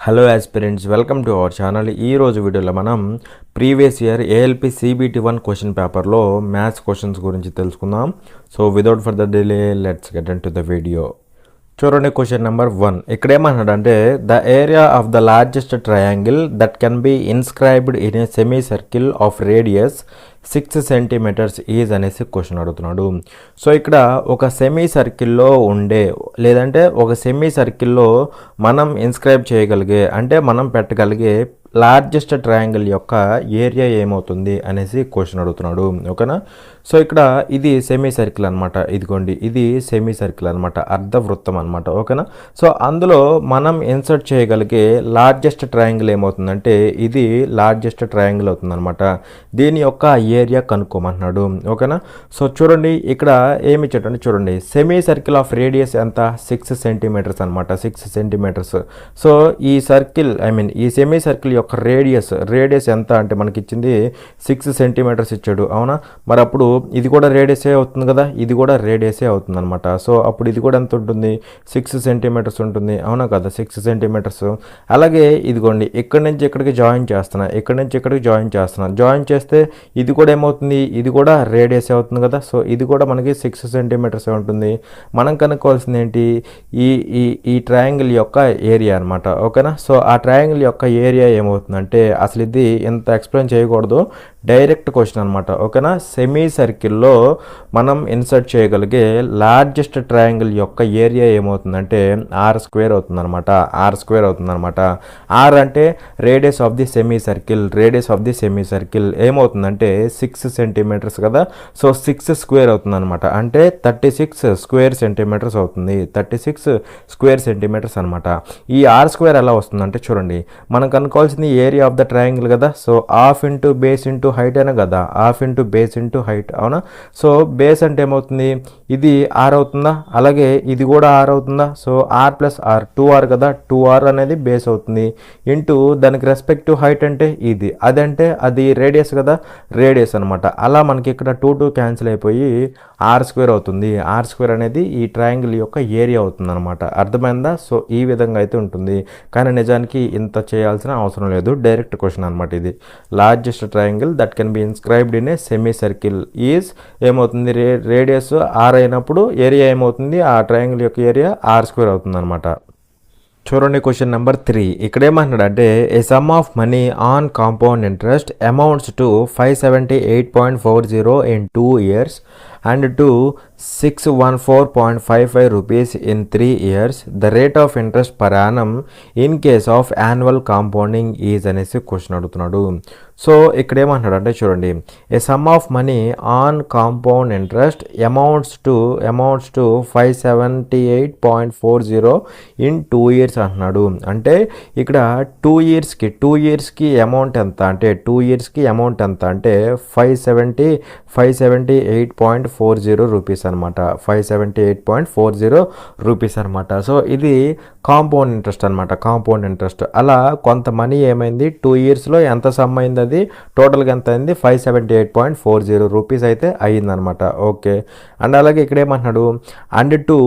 Hello aspirants, welcome to our channel. ఈరోజు వీడియోలో మనం previous year ALP CBT1 question పేపర్లో మ్యాథ్స్ క్వశ్చన్స్ గురించి తెలుసుకుందాం. So without further delay let's get into the video. చూడండి, question number 1 ఇక్కడ ఏమన్నాడంటే the area of the largest triangle that can be inscribed in a semicircle of radius 6 centimetres is అనేసి question అడుగుతున్నాడు. So ఇక్కడ ఒక semi సర్కిల్లో ఉండే లేదంటే ఒక సెమీ సర్కిల్లో మనం ఇన్స్క్రైబ్ చేయగలిగే అంటే మనం పెట్టగలిగే లార్జెస్ట్ ట్రయాంగిల్ యొక్క ఏరియా ఏమవుతుంది అనేసి క్వశ్చన్ అడుగుతున్నాడు. ఓకేనా. సో ఇక్కడ ఇది సెమీ సర్కిల్ అనమాట. ఇదిగోండి, ఇది సెమీ సర్కిల్ అనమాట, అర్ధవృత్తం అనమాట. ఓకేనా. సో అందులో మనం ఇన్సర్ట్ చేయగలిగే లార్జెస్ట్ ట్రయాంగిల్ ఏమవుతుందంటే ఇది లార్జెస్ట్ ట్రయాంగిల్ అవుతుంది అనమాట. దీని యొక్క ఏరియా కనుక్కోమంటున్నాడు. ఓకేనా. సో చూడండి, ఇక్కడ ఏమి ఇచ్చాడంటే చూడండి, సెమీ సర్కిల్ ఆఫ్ రేడియస్ ఎంత 6 సెంటీమీటర్స్ అనమాట, 6 సెంటీమీటర్స్. సో ఈ సర్కిల్ ఈ సెమీ సర్కిల్ యొక్క రేడియస్ ఎంత అంటే మనకి ఇచ్చింది 6 సెంటీమీటర్స్ ఇచ్చాడు. అవునా. మరి అప్పుడు ఇది కూడా రేడియసే అవుతుంది కదా, ఇది కూడా రేడియసే అవుతుంది అనమాట. సో అప్పుడు ఇది కూడా ఎంత ఉంటుంది, 6 సెంటీమీటర్స్ ఉంటుంది. అవునా కదా, 6 సెంటీమీటర్స్. అలాగే ఇదిగోండి, ఇక్కడి నుంచి ఇక్కడికి జాయిన్ చేస్తున్నా, ఇక్కడి నుంచి ఇక్కడికి జాయిన్ చేస్తున్నా. జాయిన్ చేస్తే ఇది కూడా ఏమవుతుంది, ఇది కూడా రేడియసే అవుతుంది కదా. సో ఇది కూడా మనకి 6 సెంటీమీటర్స్ ఉంటుంది. మనం కనుక్కోవాల్సింది ఏంటి, ఈ ఈ ఈ ట్రయాంగిల్ యొక్క ఏరియా అనమాట. ఓకేనా. సో ఆ ట్రయాంగిల్ యొక్క ఏరియా ఏమవుతుందంటే అసలు ఇది ఎంత ఎక్స్ప్లెయిన్ చేయకూడదు, డైరెక్ట్ క్వశ్చన్ అనమాట. ఓకేనా. సెమీ సర్కిల్లో మనం ఇన్సర్ట్ చేయగలిగే లార్జెస్ట్ ట్రయాంగిల్ యొక్క ఏరియా ఏమవుతుందంటే R² అవుతుందన్నమాట. R² అవుతుందన్నమాట. ఆర్ అంటే radius of the semi circle. Radius of the semi circle ఏమవుతుందంటే 6 సెంటీమీటర్స్ కదా. సో 6 స్క్వేర్ అవుతుందన్నమాట. అంటే 36 స్క్వేర్ సెంటీమీటర్స్ అవుతుంది. 36 స్క్వేర్ సెంటీమీటర్స్ అనమాట. ఈ R² ఎలా వస్తుందంటే చూడండి, మనం కనుక్కోవాల్సింది ఏరియా ఆఫ్ ద ట్రయాంగిల్ కదా. So half into base into height అయినా కదా, half into base into height. అవునా. సో బేస్ అంటే ఏమవుతుంది, ఇది R అవుతుందా, అలాగే ఇది కూడా R అవుతుందా. సో R+R 2R కదా, 2R అనేది బేస్ అవుతుంది. ఇంటూ దానికి రెస్పెక్టివ్ హైట్ అంటే ఇది, అదంటే అది రేడియస్ కదా, రేడియస్ అనమాట. అలా మనకి ఇక్కడ 2 క్యాన్సిల్ అయిపోయి R² అవుతుంది. R² అనేది ఈ ట్రయాంగిల్ యొక్క ఏరియా అవుతుంది అనమాట. అర్థమైందా. సో ఈ విధంగా అయితే ఉంటుంది, కానీ నిజానికి ఇంత చేయాల్సిన అవసరం లేదు, డైరెక్ట్ క్వశ్చన్ అనమాట. ఇది largest triangle that can be inscribed in a semi circle is ఏమవుతుంది, రేడియస్ R అయినప్పుడు ఏరియా ఏమవుతుంది, ఆ ట్రయాంగిల్ యొక్క ఏరియా R² అవుతుంది అనమాట. చూడండి, క్వశ్చన్ నెంబర్ 3 ఇక్కడ ఏమంటున్నాడంటే a sum of money on compound interest amounts to 578.40 in 2 years and to 614.55 rupees in 3 years. The rate of interest per annum in case of annual compounding is అనేసి question అడుగుతున్నాడు. So ఇక్కడ ఏమంటున్నాడు అంటే చూడండి, a sum of money on compound interest amounts to 578.40 in 2 years అంటున్నాడు. అంటే ఇక్కడ 2 ఇయర్స్కి అమౌంట్ ఎంత అంటే 2 ఇయర్స్కి అమౌంట్ ఎంత అంటే 578.40 రూపీస్ అనమాట. 578.40 రూపీస్ అనమాట. సో ఇది కాంపౌండ్ ఇంట్రెస్ట్ అనమాట, కాంపౌండ్ ఇంట్రెస్ట్. అలా కొంత మనీ ఏమైంది 2 ఇయర్స్లో ఎంత సమ్ అయింది, అది టోటల్గా ఎంత అయింది 578.40 రూపీస్ అయితే అయ్యిందనమాట. ఓకే. అండ్ అలాగే ఇక్కడ ఏమంటున్నాడు and to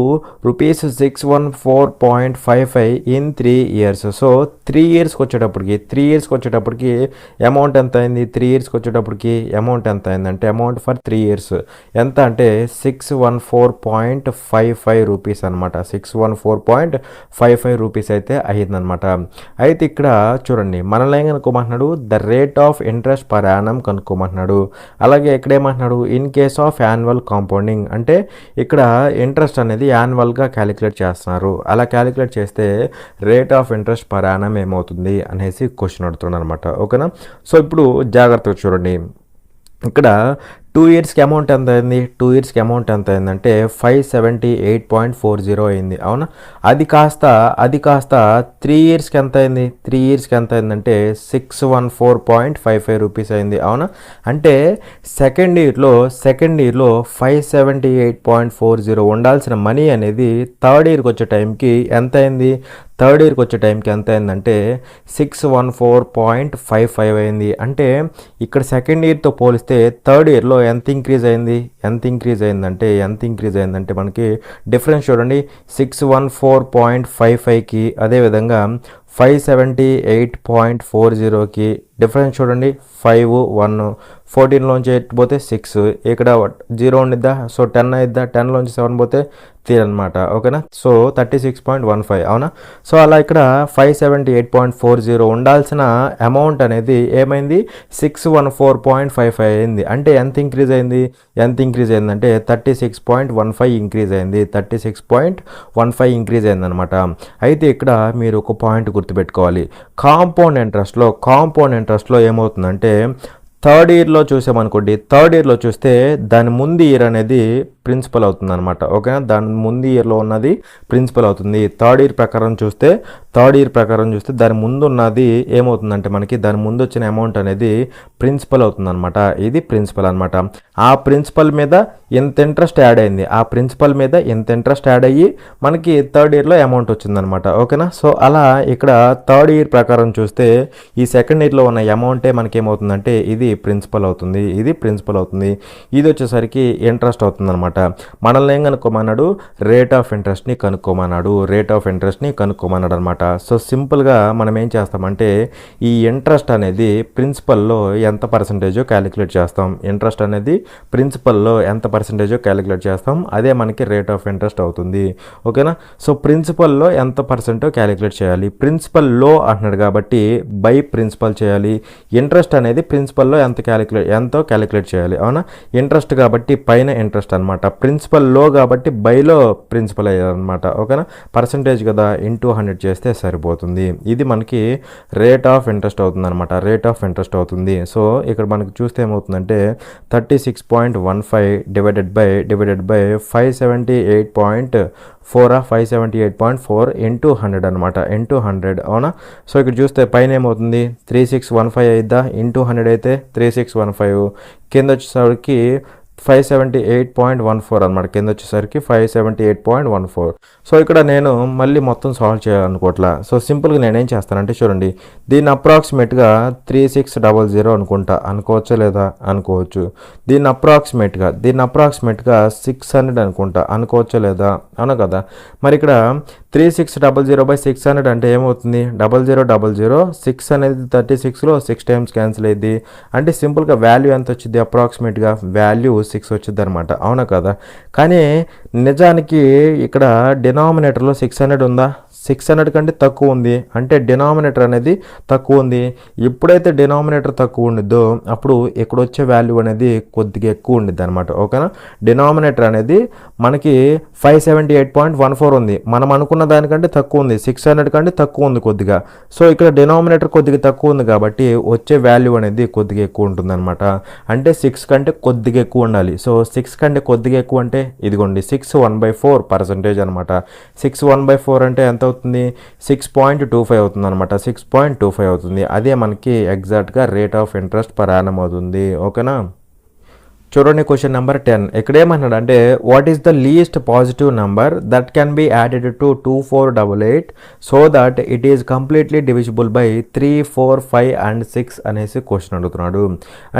rupees 614.55 in 3 years. So 3 ఇయర్స్కి వచ్చేటప్పటికి అమౌంట్ ఎంత అయింది, 3 ఇయర్స్కి వచ్చేటప్పటికి అమౌంట్ ఎంత అయిందంటే అమౌంట్ ఫర్ 3 ఇయర్స్ ఎంత అంటే 614.55 రూపీస్ అనమాట. 614.55 రూపీస్ అయితే అయ్యిందనమాట. అయితే ఇక్కడ చూడండి, మనల్ని ఏం కనుక్కోమంటున్నాడు, the rate of interest per annum కనుక్కోమంటున్నాడు. అలాగే ఇక్కడ ఏమంటున్నాడు, in case of annual compounding అంటే ఇక్కడ ఇంట్రెస్ట్ అనేది యాన్యువల్గా క్యాలిక్యులేట్ చేస్తున్నారు. అలా క్యాలిక్యులేట్ చేస్తే rate of interest per Yanam ఏమవుతుంది అనేసి క్వశ్చన్ అడుగుతున్నాడు అనమాట. ఓకేనా. సో ఇప్పుడు జాగ్రత్తగా చూడండి, ఇక్కడ 2 ఇయర్స్కి అమౌంట్ ఎంత అయింది, 2 ఇయర్స్కి అమౌంట్ ఎంత అయిందంటే 578.40 అయింది. అవునా. అది కాస్త 3 ఇయర్స్కి ఎంత అయింది, 3 ఇయర్స్కి ఎంత అయిందంటే 614.55 రూపీస్ అయింది. అవునా. అంటే సెకండ్ ఇయర్లో 578.40 ఉండాల్సిన మనీ అనేది థర్డ్ ఇయర్కి వచ్చే టైంకి ఎంత అయింది, థర్డ్ ఇయర్కి వచ్చే టైంకి ఎంత అయిందంటే 614.55 అయింది. అంటే ఇక్కడ సెకండ్ ఇయర్తో పోలిస్తే థర్డ్ ఇయర్లో ఎంత ఇంక్రీజ్ అయిందంటే మనకి డిఫరెన్స్ చూడండి, 614.55కి అదేవిధంగా 578.40కి డిఫరెన్స్ చూడండి 5 1 14లోంచి 8 పోతే 6 ఇక్కడ 0 ఉండిద్దా సో 10 అయిద్దా 10లోంచి 7 పోతే 3 అనమాట ఓకేనా సో 36.15 అవునా సో అలా ఇక్కడ 578.40 ఉండాల్సిన అమౌంట్ అనేది ఏమైంది 614.55 అయింది అంటే ఎంత ఇంక్రీజ్ అయింది అంటే 36.15 ఇంక్రీజ్ అయింది 36.15 ఇంక్రీజ్ అయింది అనమాట అయితే ఇక్కడ మీరు ఒక పాయింట్ గుర్తుపెట్టుకోవాలి కాంపౌండ్ ఇంట్రెస్ట్లో ఏమవుతుందంటే థర్డ్ ఇయర్లో చూసామనుకోండి థర్డ్ ఇయర్లో చూస్తే దాని ముందు ఇయర్ అనేది ప్రిన్సిపల్ అవుతుంది అనమాట ఓకేనా దాని ముందు ఇయర్లో ఉన్నది ప్రిన్సిపల్ అవుతుంది థర్డ్ ఇయర్ ప్రకారం చూస్తే దాని ముందు ఉన్నది ఏమవుతుందంటే మనకి దాని ముందు వచ్చిన అమౌంట్ అనేది ప్రిన్సిపల్ అవుతుంది అనమాట ఇది ప్రిన్సిపల్ అనమాట ఆ ప్రిన్సిపల్ మీద ఎంత ఇంట్రెస్ట్ యాడ్ అయింది అయ్యి మనకి థర్డ్ ఇయర్లో అమౌంట్ వచ్చిందనమాట ఓకేనా సో అలా ఇక్కడ థర్డ్ ఇయర్ ప్రకారం చూస్తే ఈ సెకండ్ ఇయర్లో ఉన్న అమౌంటే మనకి ఏమవుతుందంటే ఇది ప్రిన్సిపల్ అవుతుంది ఇది వచ్చేసరికి ఇంట్రెస్ట్ అవుతుంది అనమాట మనల్ని ఏం కనుక్కోమన్నాడు రేట్ ఆఫ్ ఇంట్రెస్ట్ని కనుక్కోమన్నాడు అనమాట సో సింపుల్గా మనం ఏం చేస్తామంటే ఈ ఇంట్రెస్ట్ అనేది ప్రిన్సిపల్లో ఎంత పర్సెంటేజో క్యాలిక్యులేట్ చేస్తాం అదే మనకి రేట్ ఆఫ్ ఇంట్రెస్ట్ అవుతుంది ఓకేనా సో ప్రిన్సిపల్లో ఎంత పర్సెంటో క్యాలిక్యులేట్ చేయాలి ప్రిన్సిపల్లో అంటున్నాడు కాబట్టి బై ప్రిన్సిపల్ చేయాలి ఇంట్రెస్ట్ అనేది ప్రిన్సిపల్లో ఎంతో క్యాలిక్యులేట్ చేయాలి అవునా ఇంట్రెస్ట్ కాబట్టి పైన ఇంట్రెస్ట్ అనమాట ప్రిన్సిపల్లో కాబట్టి బైలో ప్రిన్సిపల్ అయ్యారనమాట ఓకేనా పర్సంటేజ్ కదా ఇంటూ 100 చేస్తే సరిపోతుంది ఇది మనకి రేట్ ఆఫ్ ఇంట్రెస్ట్ అవుతుంది సో ఇక్కడ మనకి చూస్తే ఏమవుతుందంటే 36.15 డివైడెడ్ బై 578.4 ఇంటూ 100 అనమాట ఇంటూ 100 అవునా సో ఇక్కడ చూస్తే పైన ఏమవుతుంది 3615 అయిద్దా ఇంటూ 100 అయితే 3615 కింద వచ్చేసరికి 578.14 అనమాట కింద వచ్చేసరికి 578.14 సో ఇక్కడ నేను మళ్ళీ మొత్తం సాల్వ్ చేయాలనుకోవట్లా సో సింపుల్గా నేనేం చేస్తానంటే చూడండి దీన్ని అప్రాక్సిమేట్గా 3600 అనుకోవచ్చా లేదా అనుకోవచ్చు దీన్ని అప్రాక్సిమేట్గా 600 అనుకోవచ్చా లేదా అవునా కదా మరి ఇక్కడ 3600/600 అంటే ఏమవుతుంది 0000 6 అనేది 36లో 6 టైమ్స్ క్యాన్సిల్ అయ్యింది అంటే సింపుల్గా వాల్యూ ఎంత వచ్చింది అప్రాక్సిమేట్గా వాల్యూ 6 వచ్చింది అనమాట అవునా కదా కానీ నిజానికి ఇక్కడ డినామినేటర్లో 600 ఉందా 600 కంటే తక్కువ ఉంది అంటే డినామినేటర్ అనేది తక్కువ ఉంది ఎప్పుడైతే డినామినేటర్ తక్కువ ఉండిద్దో అప్పుడు ఇక్కడ వచ్చే వాల్యూ అనేది కొద్దిగా ఎక్కువ ఉండిద్ది అనమాట ఓకేనా డినామినేటర్ అనేది మనకి 578.14 ఉంది మనం అనుకున్న దానికంటే తక్కువ ఉంది 600 కంటే తక్కువ ఉంది కొద్దిగా సో ఇక్కడ డినామినేటర్ కొద్దిగా తక్కువ ఉంది కాబట్టి వచ్చే వాల్యూ అనేది కొద్దిగా ఎక్కువ ఉంటుంది అనమాట అంటే 6 కంటే కొద్దిగా ఎక్కువ ఉండాలి సో 6 కంటే కొద్దిగా ఎక్కువ అంటే ఇదిగోండి 6 1/4% అనమాట 6 1/4 అంటే ఎంత అవుతుంది 6.25 అవుతుంది అనమాట 6.25 అవుతుంది అదే మనకి ఎగ్జాక్ట్గా rate of interest per Yanam అవుతుంది ఓకేనా చూడండి క్వశ్చన్ నెంబర్ 10 ఇక్కడ ఏమన్నాడు అంటే what is the least positive number that can be added to 2488 so that it is completely divisible by 3 4 5 and 6 అనేసి క్వశ్చన్ అడుగుతున్నాడు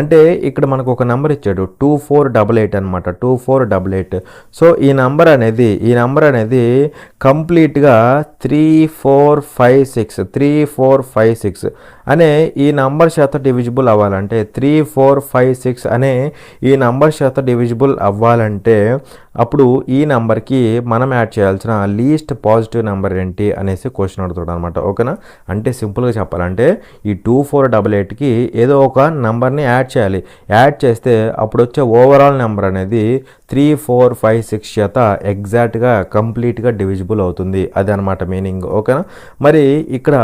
అంటే ఇక్కడ మనకు ఒక నెంబర్ ఇచ్చాడు 2488 అనమాట 2488 సో ఈ నెంబర్ అనేది కంప్లీట్గా 3456 అనే ఈ నంబర్ చేత డివిజిబుల్ అవ్వాలంటే 3456 అనే ఈ నంబర్ చేత డివిజిబుల్ అవ్వాలంటే అప్పుడు ఈ నెంబర్కి మనం యాడ్ చేయాల్సిన లీస్ట్ పాజిటివ్ నెంబర్ ఏంటి అనేసి క్వశ్చన్ అడుగుతాడు అనమాట ఓకేనా అంటే సింపుల్గా చెప్పాలంటే ఈ 2488కి ఏదో ఒక నెంబర్ని యాడ్ చేయాలి యాడ్ చేస్తే అప్పుడు వచ్చే ఓవరాల్ నెంబర్ అనేది 3456 చేత ఎగ్జాక్ట్గా కంప్లీట్గా డివిజిబుల్ అవుతుంది అది అనమాట మీనింగ్ ఓకేనా మరి ఇక్కడ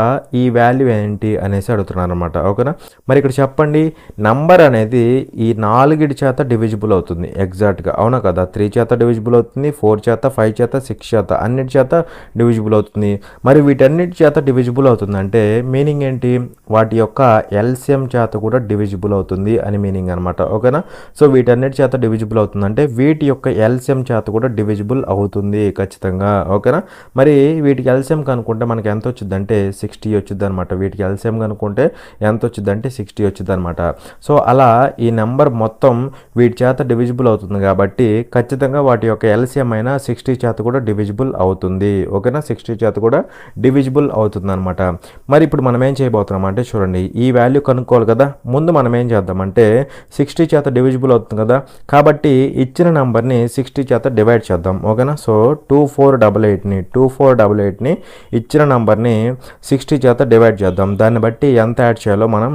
ఈ వాల్యూ ఏంటి అనేసి అడుగుతున్నాను అనమాట ఓకేనా మరి ఇక్కడ చెప్పండి నంబర్ అనేది ఈ 4 చేత డివిజిబుల్ అవుతుంది ఎగ్జాక్ట్గా అవునా కదా 3 చేత డివిజిబుల్ అవుతుంది 4 చేత 5 చేత 6 చేత అన్నిటి చేత డివిజిబుల్ అవుతుంది మరి వీటన్నిటి చేత డివిజిబుల్ అవుతుంది అంటే మీనింగ్ ఏంటి వాటి యొక్క ఎల్సిఎం చేత కూడా డివిజిబుల్ అవుతుంది అని మీనింగ్ అనమాట ఓకేనా సో వీటన్నిటి చేత డివిజిబుల్ అవుతుంది అంటే వీటి యొక్క ఎల్సిఎం చేత కూడా డివిజిబుల్ అవుతుంది ఖచ్చితంగా ఓకేనా మరి వీటికి ఎల్సిఎం కనుక్కుంటే మనకి ఎంత వచ్చిందంటే 60 వచ్చింది అనమాట వీటికి ఎల్సిఎం కనుక్కుంటే ఎంత వచ్చిందంటే 60 వచ్చింది అనమాట సో అలా ఈ నెంబర్ మొత్తం వీటి చేత డివిజిబుల్ అవుతుంది కాబట్టి ఖచ్చితంగా వాటి యొక్క ఎల్సిఎం అయినా 60 చేత కూడా డివిజిబుల్ అవుతుంది. ఓకేనా, 60 చేత కూడా డివిజిబుల్ అవుతుంది అనమాట. మరి ఇప్పుడు మనం ఏం చేయబోతున్నాం అంటే చూడండి, ఈ వాల్యూ కనుక్కోవాలి కదా. ముందు మనం ఏం చేద్దామంటే 60 చేత డివిజిబుల్ అవుతుంది కదా, కాబట్టి ఇచ్చిన నెంబర్ని 60 చేత డివైడ్ చేద్దాం. ఓకేనా, సో 2488ని ఇచ్చిన నెంబర్ని 60 చేత డివైడ్ చేద్దాం. దాన్ని బట్టి ఎంత యాడ్ చేయాలో మనం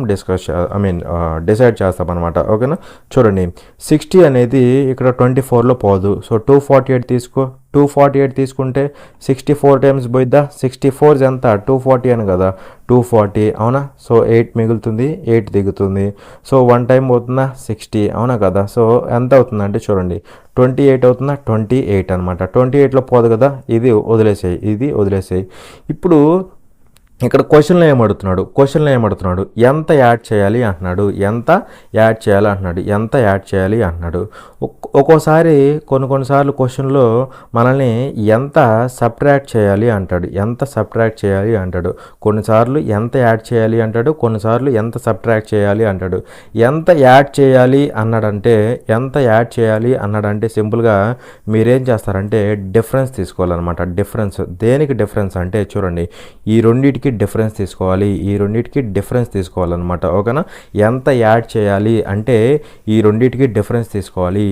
డిసైడ్ చేస్తాం అనమాట. ఓకేనా, చూడండి 60 అనేది ఇక్కడ 24లో పోదు. సో 248 తీసుకో, 248 తీసుకుంటే 64 టైమ్స్ పోయిద్దా, 64 ఎంత 240 అని కదా, 240 అవునా. సో 8 మిగులుతుంది, 8 దిగుతుంది. సో 1 టైం పోతుందా 60 అవునా కదా. సో ఎంత అవుతుందంటే చూడండి 28 అవుతుందా, 28 అనమాట. 28లో పోదు కదా, ఇది వదిలేసేయి. ఇప్పుడు ఇక్కడ క్వశ్చన్లో ఏమడుతున్నాడు, ఎంత యాడ్ చేయాలి అంటున్నాడు. ఒక్కోసారి కొన్నిసార్లు క్వశ్చన్లో మనల్ని ఎంత సబ్ట్రాక్ట్ చేయాలి అంటాడు. కొన్నిసార్లు ఎంత యాడ్ చేయాలి అంటాడు, కొన్నిసార్లు ఎంత సబ్ట్రాక్ట్ చేయాలి అంటాడు. ఎంత యాడ్ చేయాలి అన్నాడంటే సింపుల్గా మీరేం చేస్తారంటే డిఫరెన్స్ తీసుకోవాలన్నమాట. దేనికి డిఫరెన్స్ అంటే చూడండి, ఈ రెండింటికి డిఫరెన్స్ తీసుకోవాలన్నమాట. ఓకేనా, ఎంత యాడ్ చేయాలి అంటే ఈ రెండింటికి డిఫరెన్స్ తీసుకోవాలి.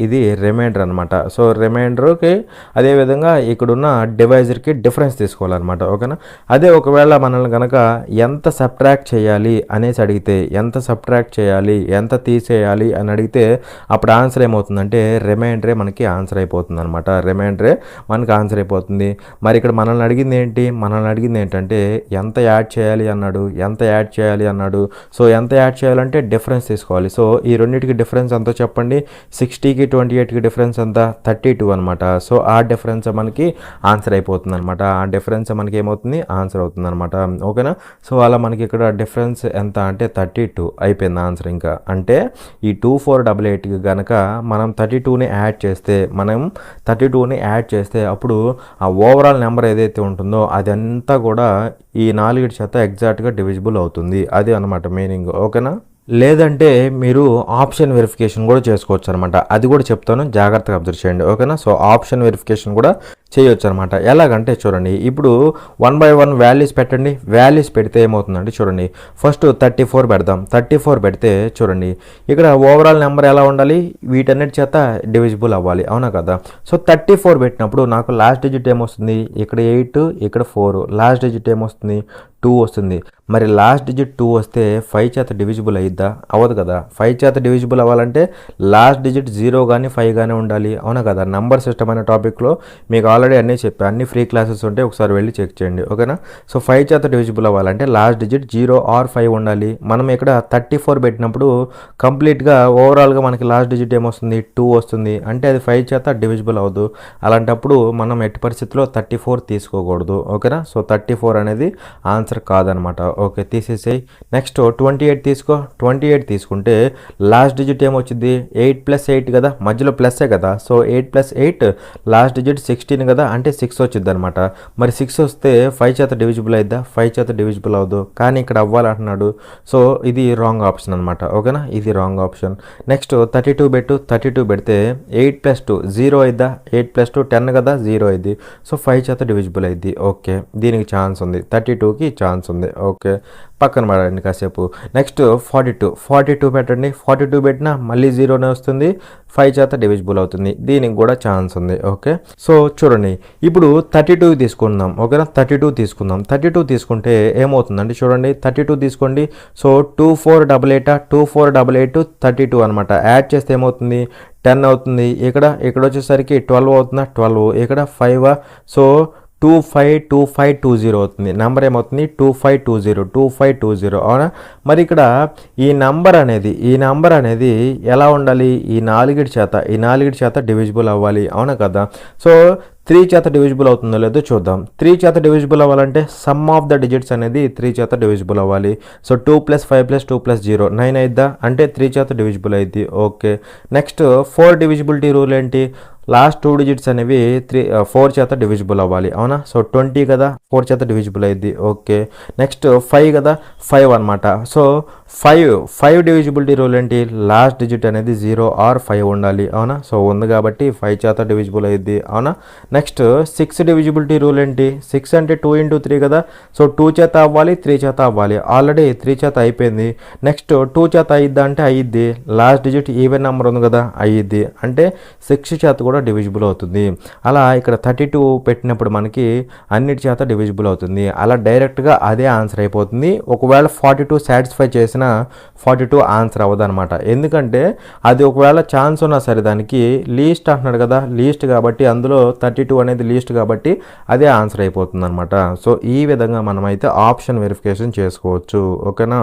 ఇది రిమైండర్ అనమాట. సో రిమైండర్కి అదేవిధంగా ఇక్కడున్న డివైజర్కి డిఫరెన్స్ తీసుకోవాలన్నమాట. ఓకేనా, అదే ఒకవేళ మనల్ని కనుక ఎంత సబ్ట్రాక్ట్ చేయాలి అనేసి అడిగితే, ఎంత తీసేయాలి అని అడిగితే అప్పుడు ఆన్సర్ ఏమవుతుందంటే రిమైండరే మనకి ఆన్సర్ అయిపోతుంది అనమాట. మరి ఇక్కడ మనల్ని అడిగింది ఏంటంటే ఎంత యాడ్ చేయాలి అన్నాడు. సో ఎంత యాడ్ చేయాలంటే డిఫరెన్స్ తీసుకోవాలి. సో ఈ రెండింటికి డిఫరెన్స్ ఎంతో చెప్పండి. 60కి 28కి డిఫరెన్స్ ఎంత 32 అనమాట. సో ఆ డిఫరెన్స్ మనకి ఆన్సర్ అయిపోతుంది అనమాట. ఆన్సర్ అవుతుంది అనమాట. ఓకేనా, సో అలా మనకి ఇక్కడ డిఫరెన్స్ ఎంత అంటే 32 అయిపోయింది ఆన్సర్. ఇంకా అంటే ఈ 2488కి కనుక మనం 32ని యాడ్ చేస్తే అప్పుడు ఆ ఓవరాల్ నెంబర్ ఏదైతే ఉంటుందో అదంతా కూడా ఈ 4 చేత ఎగ్జాక్ట్గా డివిజిబుల్ అవుతుంది. అది అనమాట మీనింగ్. ఓకేనా, లేదంటే మీరు ఆప్షన్ వెరిఫికేషన్ కూడా చేసుకోవచ్చు అనమాట. అది కూడా చెప్తాను, జాగ్రత్తగా అబ్జర్వ్ చేయండి. ఓకేనా, సో ఆప్షన్ వెరిఫికేషన్ కూడా చేయొచ్చు అనమాట. ఎలాగంటే చూడండి, ఇప్పుడు 1 by 1 వాల్యూస్ పెట్టండి. వాల్యూస్ పెడితే ఏమవుతుందంటే చూడండి, ఫస్ట్ 34 పెడదాం. 34 పెడితే చూడండి ఇక్కడ ఓవరాల్ నెంబర్ ఎలా ఉండాలి, వీటన్నిటి చేత డివిజిబుల్ అవ్వాలి అవునా కదా. సో 34 పెట్టినప్పుడు నాకు లాస్ట్ డిజిట్ ఏమొస్తుంది, ఇక్కడ 8, ఇక్కడ 4, లాస్ట్ డిజిట్ ఏమొస్తుంది 2 వస్తుంది. మరి లాస్ట్ డిజిట్ 2 వస్తే 5 చేత డివిజిబుల్ అయ్యిద్దా, అవ్వదు కదా. 5 చేత డివిజిబుల్ అవ్వాలంటే లాస్ట్ డిజిట్ 0 కానీ 5 కానీ ఉండాలి అవునా కదా. నంబర్ సిస్టమ్ అనే టాపిక్లో మీకు ఆల్రెడీ అన్నీ చెప్పా, అన్ని ఫ్రీ క్లాసెస్ ఉంటే ఒకసారి వెళ్ళి చెక్ చేయండి. ఓకేనా, సో 5 చేత డివిజిబుల్ అవ్వాలంటే లాస్ట్ డిజిట్ 0 or 5 ఉండాలి. మనం ఇక్కడ 34 పెట్టినప్పుడు కంప్లీట్గా ఓవరాల్గా మనకి లాస్ట్ డిజిట్ ఏమొస్తుంది 2 వస్తుంది. అంటే అది 5 చేత డివిజిబుల్ అవ్వదు. అలాంటప్పుడు మనం ఎట్టి పరిస్థితిలో 34 తీసుకోకూడదు. ఓకేనా, సో 34 అనేది ఆన్సర్ కాదనమాట. ఓకే, తీసేసేయి. నెక్స్ట్ 28 తీసుకో. 28 తీసుకుంటే లాస్ట్ డిజిట్ ఏమొచ్చింది 8 + 8 కదా, మధ్యలో ప్లస్సే కదా. సో 8 + 8 లాస్ట్ డిజిట్ 16 కదా, అంటే 6 వచ్చింది అనమాట. మరి 6 వస్తే 5 చేత డివిజిబుల్ అయిద్దా, 5 చేత డివిజిబుల్ అవ్వదు. కానీ ఇక్కడ అవ్వాలంటున్నాడు. సో ఇది రాంగ్ ఆప్షన్ అనమాట. ఓకేనా, ఇది రాంగ్ ఆప్షన్. నెక్స్ట్ 32 పెట్టు. 32 పెడితే 8 + 2 0 అయిద్దా, 8 + 2 10 కదా, 0 అయింది. సో 5 చేత డివిజిబుల్ అయింది. ఓకే, దీనికి ఛాన్స్ ఉంది, 32కి ఛాన్స్ ఉంది. ఓకే, పక్కన పడండి కాసేపు. నెక్స్ట్ 42 పెట్టండి. 42 పెట్టినా మళ్ళీ 0నే వస్తుంది, 5 చేత డివిజిబుల్ అవుతుంది. దీనికి కూడా ఛాన్స్ ఉంది. ఓకే, సో చూడండి ఇప్పుడు 32 తీసుకుందాం. ఓకేనా, 32 తీసుకుంటే ఏమవుతుందండి చూడండి, 32 తీసుకోండి. సో 2488 32 అనమాట. యాడ్ చేస్తే ఏమవుతుంది 10 అవుతుంది. ఇక్కడ వచ్చేసరికి 12 అవుతుందా, 12. ఇక్కడ 5. సో 2520 అవుతుంది. నెంబర్ ఏమవుతుంది 2520 అవునా. మరి ఇక్కడ ఈ నెంబర్ అనేది ఎలా ఉండాలి, ఈ 4 చేత డివిజిబుల్ అవ్వాలి అవునా కదా. సో 3 చేత డివిజిబుల్ అవుతుందో లేదో చూద్దాం. 3 చేత డివిజిబుల్ అవ్వాలంటే సమ్ ఆఫ్ ద డిజిట్స్ అనేది 3 చేత డివిజిబుల్ అవ్వాలి. సో 2 + 5 + 2 + 0 9 అయిద్దా, అంటే 3 చేత డివిజిబుల్ అయింది. ఓకే, నెక్స్ట్ 4 డివిజిబిలిటీ రూల్ ఏంటి, లాస్ట్ 2 డిజిట్స్ అనేవి 4 చేత డివిజిబుల్ అవ్వాలి, అవునా. సో 20 కదా, 4 చేత డివిజిబుల్ అయింది. ఓకే, నెక్స్ట్ 5 కదా, 5 అనమాట. సో 5 డివిజిబిలిటీ రూల్ ఏంటి, లాస్ట్ డిజిట్ అనేది 0 ఆర్ 5 ఉండాలి, అవునా. సో ఉంది కాబట్టి 5 చేత డివిజిబుల్ అయింది, అవునా. నెక్స్ట్ 6 డివిజిబిలిటీ రూల్ ఏంటి, 6 అంటే 2 × 3 కదా. సో 2 చేత అవ్వాలి, 3 చేత అవ్వాలి, ఆల్రెడీ 3 చేత అయిపోయింది. నెక్స్ట్ 2 చేత అయ్యిద్దా అంటే అయ్యిద్ది, లాస్ట్ డిజిట్ ఈవెన్ నెంబర్ ఉంది కదా, అయ్యిద్ది, అంటే 6 చేత కూడా డివిజిబుల్ అవుతుంది. అలా ఇక్కడ 32 పెట్టినప్పుడు మనకి అన్నిటి చేత డివిజిబుల్ అవుతుంది. అలా డైరెక్ట్గా అదే ఆన్సర్ అయిపోతుంది. ఒకవేళ 42 సాటిస్ఫై చేసిన 42 ఆన్సర్ అవ్వదు అనమాట. ఎందుకంటే అది ఒకవేళ ఛాన్స్ ఉన్నా సరే దానికి లీస్ట్ అంటున్నాడు కదా, లీస్ట్ కాబట్టి అందులో 32 అనేది లీస్ట్ కాబట్టి అదే ఆన్సర్ అయిపోతుంది అనమాట. సో ఈ విధంగా మనమైతే ఆప్షన్ వెరిఫికేషన్ చేసుకోవచ్చు. ఓకేనా.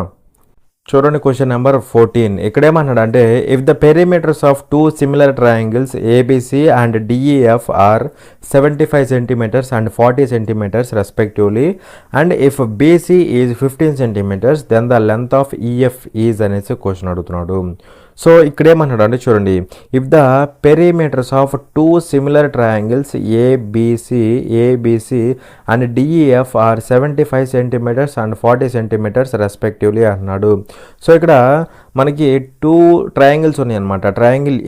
చూడండి క్వశ్చన్ నెంబర్ 14. ఇక్కడేమన్నాడు అంటే if the perimeters of 2 similar triangles ABC and DEF are 75 centimetres and 40 centimetres respectively and if BC is 15 centimetres then the length of EF is అనేసి క్వశ్చన్ అడుగుతున్నాడు. సో ఇక్కడ ఏమన్నాడు అంటే చూడండి, if the perimeters of 2 similar triangles ABC and DEF are 75 centimetres and 40 centimetres respectively అన్నాడు. So ఇక్కడ మనకి 2 triangles ఉన్నాయి అనమాట. Triangle